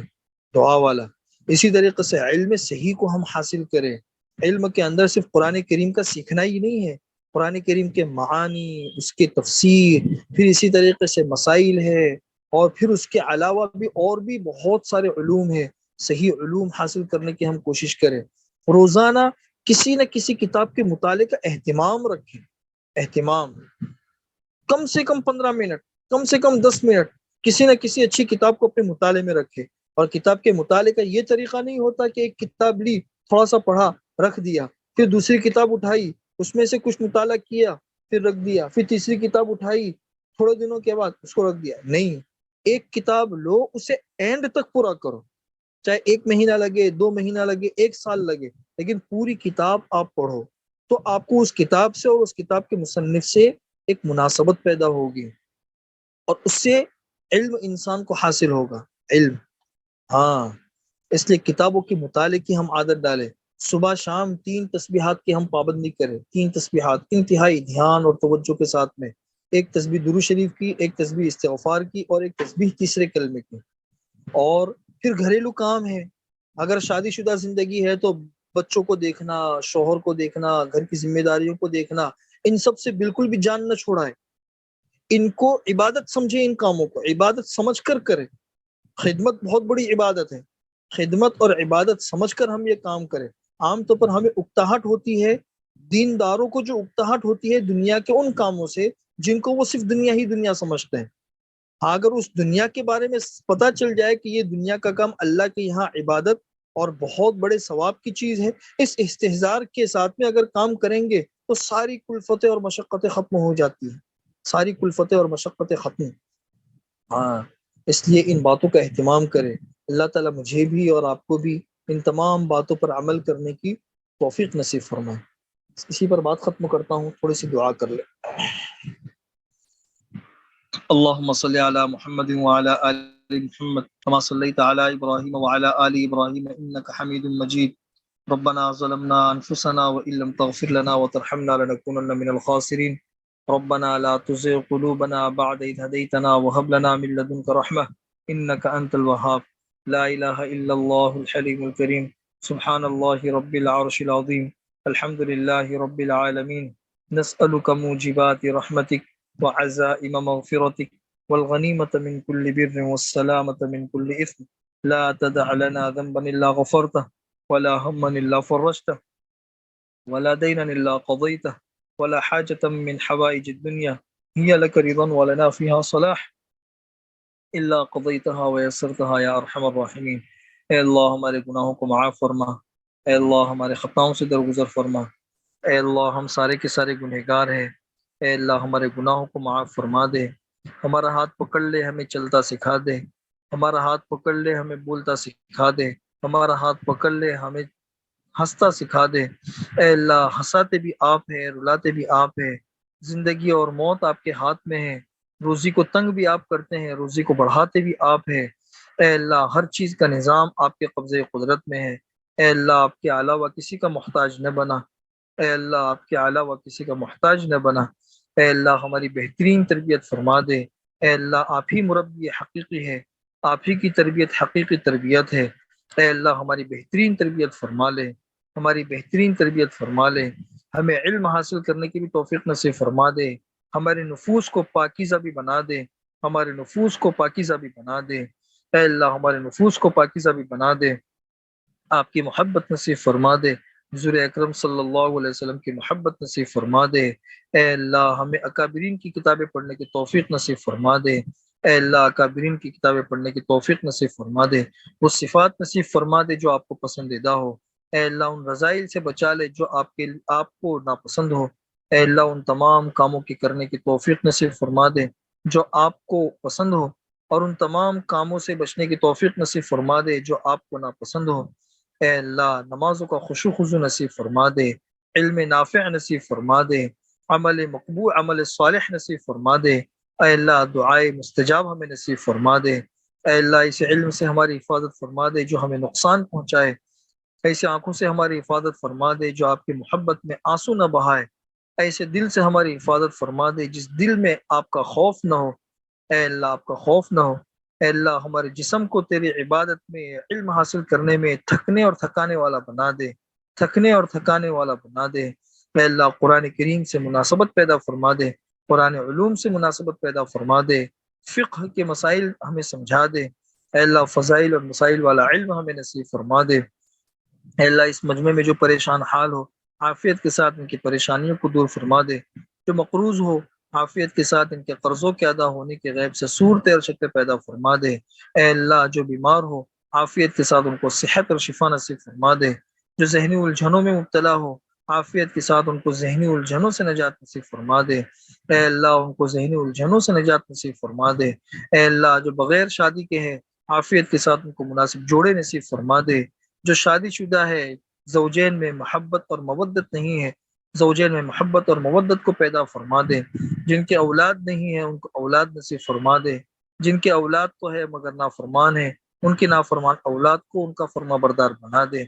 دعا والا. اسی طریقے سے علم صحیح کو ہم حاصل کریں. علم کے اندر صرف قرآن کریم کا سیکھنا ہی نہیں ہے، قرآن کریم کے معانی، اس کے تفسیر، پھر اسی طریقے سے مسائل ہے، اور پھر اس کے علاوہ بھی اور بھی بہت سارے علوم ہیں. صحیح علوم حاصل کرنے کی ہم کوشش کریں. روزانہ کسی نہ کسی کتاب کے مطالعے کا اہتمام رکھیں. اہتمام کم سے کم 15 منٹ، کم سے کم 10 منٹ کسی نہ کسی اچھی کتاب کو اپنے مطالعے میں رکھے. اور کتاب کے مطالعے کا یہ طریقہ نہیں ہوتا کہ ایک کتاب لی، تھوڑا سا پڑھا، رکھ دیا، پھر دوسری کتاب اٹھائی، اس میں سے کچھ مطالعہ کیا، پھر رکھ دیا، پھر تیسری کتاب اٹھائی، تھوڑے دنوں کے بعد اس کو رکھ دیا. نہیں، ایک کتاب لو، اسے اینڈ تک پورا کرو، چاہے 1 مہینہ لگے، 2 مہینہ لگے، 1 سال لگے، لیکن پوری کتاب آپ پڑھو. تو آپ کو اس کتاب سے اور اس کتاب کے مصنف سے ایک مناسبت پیدا ہوگی، اور اس سے علم انسان کو حاصل ہوگا. علم. ہاں اس لیے کتابوں کے مطالعے کی ہم عادت ڈالیں. صبح شام 3 تسبیحات کی ہم پابندی کریں. 3 تسبیحات انتہائی دھیان اور توجہ کے ساتھ میں. ایک تسبیح درود شریف کی، ایک تسبیح استغفار کی، اور ایک تسبیح تیسرے کلمے کی. اور پھر گھریلو کام ہے. اگر شادی شدہ زندگی ہے تو بچوں کو دیکھنا، شوہر کو دیکھنا، گھر کی ذمہ داریوں کو دیکھنا، ان سب سے بالکل بھی جان نہ چھوڑائے. ان کو عبادت سمجھے، ان کاموں کو عبادت سمجھ کر کرے. خدمت بہت بڑی عبادت ہے. خدمت اور عبادت سمجھ کر ہم یہ کام کریں. عام طور پر ہمیں اکتاہٹ ہوتی ہے، دینداروں کو جو اکتاہٹ ہوتی ہے دنیا کے ان کاموں سے جن کو وہ صرف دنیا ہی دنیا سمجھتے ہیں. اگر اس دنیا کے بارے میں پتہ چل جائے کہ یہ دنیا کا کام اللہ کے یہاں عبادت اور بہت بڑے ثواب کی چیز ہے، اس استحضار کے ساتھ میں اگر کام کریں گے تو ساری کلفتیں اور مشقتیں ختم ہو جاتی ہیں. ساری کلفتیں اور مشقتیں ختم. ہاں اس لیے ان باتوں کا اہتمام کرے. اللہ تعالیٰ مجھے بھی اور آپ کو بھی ان تمام باتوں پر عمل کرنے کی توفیق نصیب فرمائے. اسی پر بات ختم کرتا ہوں. تھوڑی سی دعا کر لیں. اللهم صل على محمد وعلى آل محمد كما صليت على إبراهيم وعلى آل إبراهيم إنك حميد مجيد. ربنا ظلمنا أنفسنا وإن لم تغفر لنا وترحمنا لنكونن من الخاسرين. ربنا لا تزغ قلوبنا بعد إذ هديتنا وهب لنا من لدنك رحمة إنك أنت الوهاب. لا إله إلا الله الحليم الكريم. سبحان الله رب العرش العظيم. الحمد لله رب العالمين. نسألك موجبات رحمتك وعزائم مغفرتك والغنيمة من كل بر والسلامة من كل إثم. لا تدع لنا ذنبا إلا غفرته ولا هما إلا فرجته ولا دينا إلا قضيته ولا حاجة من حوائج الدنيا هي لك رضا ولنا فيها صلاح إلا قضيتها ويسرتها يا أرحم الراحمين. اے اللہ ہمارے گناہوں کو معاف فرما. اے اللہ ہمارے خطاؤں سے درگزر فرما. اے اللہ ہم سارے کے سارے گنہگار ہیں. اے اللہ ہمارے گناہوں کو معاف فرما دے. ہمارا ہاتھ پکڑ لے، ہمیں چلتا سکھا دے. ہمارا ہاتھ پکڑ لے، ہمیں بولتا سکھا دے. ہمارا ہاتھ پکڑ لے، ہمیں ہنستا سکھا دے. اے اللہ ہنساتے بھی آپ ہیں، رلاتے بھی آپ ہیں. زندگی اور موت آپ کے ہاتھ میں ہے. روزی کو تنگ بھی آپ کرتے ہیں، روزی کو بڑھاتے بھی آپ ہیں. اے اللہ ہر چیز کا نظام آپ کے قبضے قدرت میں ہے. اے اللہ آپ کے علاوہ کسی کا محتاج نہ بنا. اے اللہ آپ کے علاوہ کسی کا محتاج نہ بنا. اے اللہ ہماری بہترین تربیت فرما دے. اے اللہ آپ ہی مربی حقیقی ہے، آپ ہی کی تربیت حقیقی تربیت ہے. اے اللہ ہماری بہترین تربیت فرما لے، ہماری بہترین تربیت فرما لے. ہمیں علم حاصل کرنے کی بھی توفیق نصیب فرما دے. ہمارے نفوس کو پاکیزہ بھی بنا دے. ہمارے نفوس کو پاکیزہ بھی بنا دے. اے اللہ ہمارے نفوس کو پاکیزہ بھی بنا دے. آپ کی محبت نصیب فرما دے. حضور اکرم صلی اللہ علیہ وسلم کی محبت نصیب فرما دے. اے اللہ ہمیں اکابرین کی کتابیں پڑھنے کی توفیق نصیب فرما دے. اے اللہ اکابرین کی کتابیں پڑھنے کی توفیق نصیب فرما دے. وہ صفات نصیب فرما دے جو آپ کو پسندیدہ ہو. اے اللہ ان رذائل سے بچا لے جو آپ کو ناپسند ہو. اے اللہ ان تمام کاموں کی کرنے کی توفیق نصیب فرما دے جو آپ کو پسند ہو، اور ان تمام کاموں سے بچنے کی توفیق نصیب فرما دے جو آپ کو ناپسند ہو. اے اللہ نمازوں کا خشوع خضوع نصیب فرما دے. علم نافع نصیب فرما دے. عمل مقبول، عمل صالح نصیب فرما دے. اے اللہ دعائے مستجاب ہمیں نصیب فرما دے. اے اللہ اس علم سے ہماری حفاظت فرما دے جو ہمیں نقصان پہنچائے. ایسے آنکھوں سے ہماری حفاظت فرما دے جو آپ کی محبت میں آنسو نہ بہائے. ایسے دل سے ہماری حفاظت فرما دے جس دل میں آپ کا خوف نہ ہو. اے اللہ آپ کا خوف نہ ہو. اے اللہ ہمارے جسم کو تیری عبادت میں، علم حاصل کرنے میں تھکنے اور تھکانے والا بنا دے. تھکنے اور تھکانے والا بنا دے. اے اللہ قرآن کریم سے مناسبت پیدا فرما دے. قرآن علوم سے مناسبت پیدا فرما دے. فقہ کے مسائل ہمیں سمجھا دے. اے اللہ فضائل اور مسائل والا علم ہمیں نصیب فرما دے. اے اللہ اس مجمع میں جو پریشان حال ہو عافیت کے ساتھ ان کی پریشانیوں کو دور فرما دے. جو مقروض ہو عافیت کے ساتھ ان کے قرضوں کے ادا ہونے کے غیب سے صورت اور شکل پیدا فرما دے. اے اللہ جو بیمار ہو عافیت کے ساتھ ان کو صحت اور شفا نصیب فرما دے. جو ذہنی الجھنوں میں مبتلا ہو عافیت کے ساتھ ان کو ذہنی الجھنوں سے نجات نصیب فرما دے. اے اللہ ان کو ذہنی الجھنوں سے نجات نصیب فرما دے. اے اللہ جو بغیر شادی کے ہیں عافیت کے ساتھ ان کو مناسب جوڑے نصیب فرما دے. جو شادی شدہ ہے زوجین میں محبت اور مودت نہیں ہے، زوجین میں محبت اور مودت کو پیدا فرما دے. جن کے اولاد نہیں ہے ان کو اولاد نصیب فرما دے. جن کے اولاد تو ہے مگر نافرمان ہے، ان کی نافرمان اولاد کو ان کا فرما بردار بنا دے۔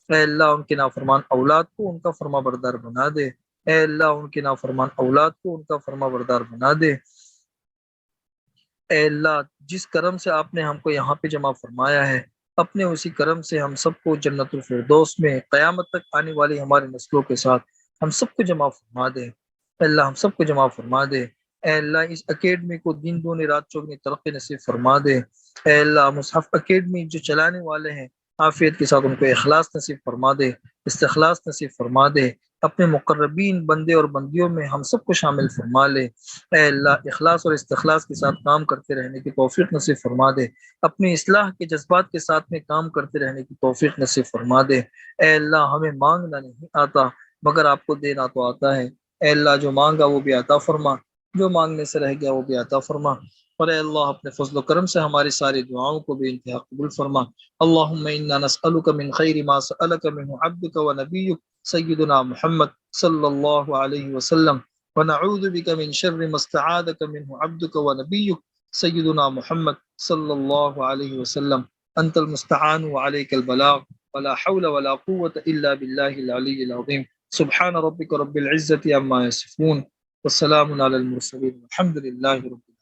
اے اللہ ان کے نافرمان اولاد کو ان کا فرما بردار بنا دے۔ اے اللہ ان کے نافرمان اولاد کو ان کا فرما بردار بنا دے۔ اے اللہ جس کرم سے آپ نے ہم کو یہاں پہ جمع فرمایا ہے، اپنے اسی کرم سے ہم سب کو جنت الفردوس میں قیامت تک آنے والی ہماری نسلوں کے ساتھ ہم سب کو جمع فرما دے۔ اے اللہ ہم سب کو جمع فرما دے۔ اے اللہ اس اکیڈمی کو دن دگنی رات چوگنی ترقی نصیب فرما دے۔ اے اللہ مصحف اکیڈمی جو چلانے والے ہیں، عافیت کے ساتھ ان کو اخلاص نصیب فرما دے، استخلاص نصیب فرما دے۔ اپنے مقربین بندے اور بندیوں میں ہم سب کو شامل فرما لے۔ اے اللہ اخلاص اور استخلاص کے ساتھ کام کرتے رہنے کی توفیق نصیب فرما دے۔ اپنی اصلاح کے جذبات کے ساتھ میں کام کرتے رہنے کی توفیق نصیب فرما دے۔ اے اللہ ہمیں مانگنا نہیں آتا مگر آپ کو دینا تو آتا ہے۔ اے اللہ جو مانگا وہ بھی عطا فرما، جو مانگنے سے رہ گیا وہ بھی عطا فرما۔ اور اے اللہ اپنے فضل و کرم سے ہماری ساری دعاؤں کو بھی انتہا قبول فرما۔ اللہم انا نسألک من خیر ما سألک منہ عبدک و نبیک سیدنا محمد صلی اللہ علیہ وسلم، ونعوذ بك من شر ما استعاذك منه عبدك ونبيك سيدنا محمد صلى الله عليه وسلم، أنت المستعان وعليك البلاغ، ولا حول ولا قوة إلا بالله العلي العظيم۔ سبحان ربك رب العزة عما يصفون، والسلام على المرسلين، والحمد لله رب العالمين۔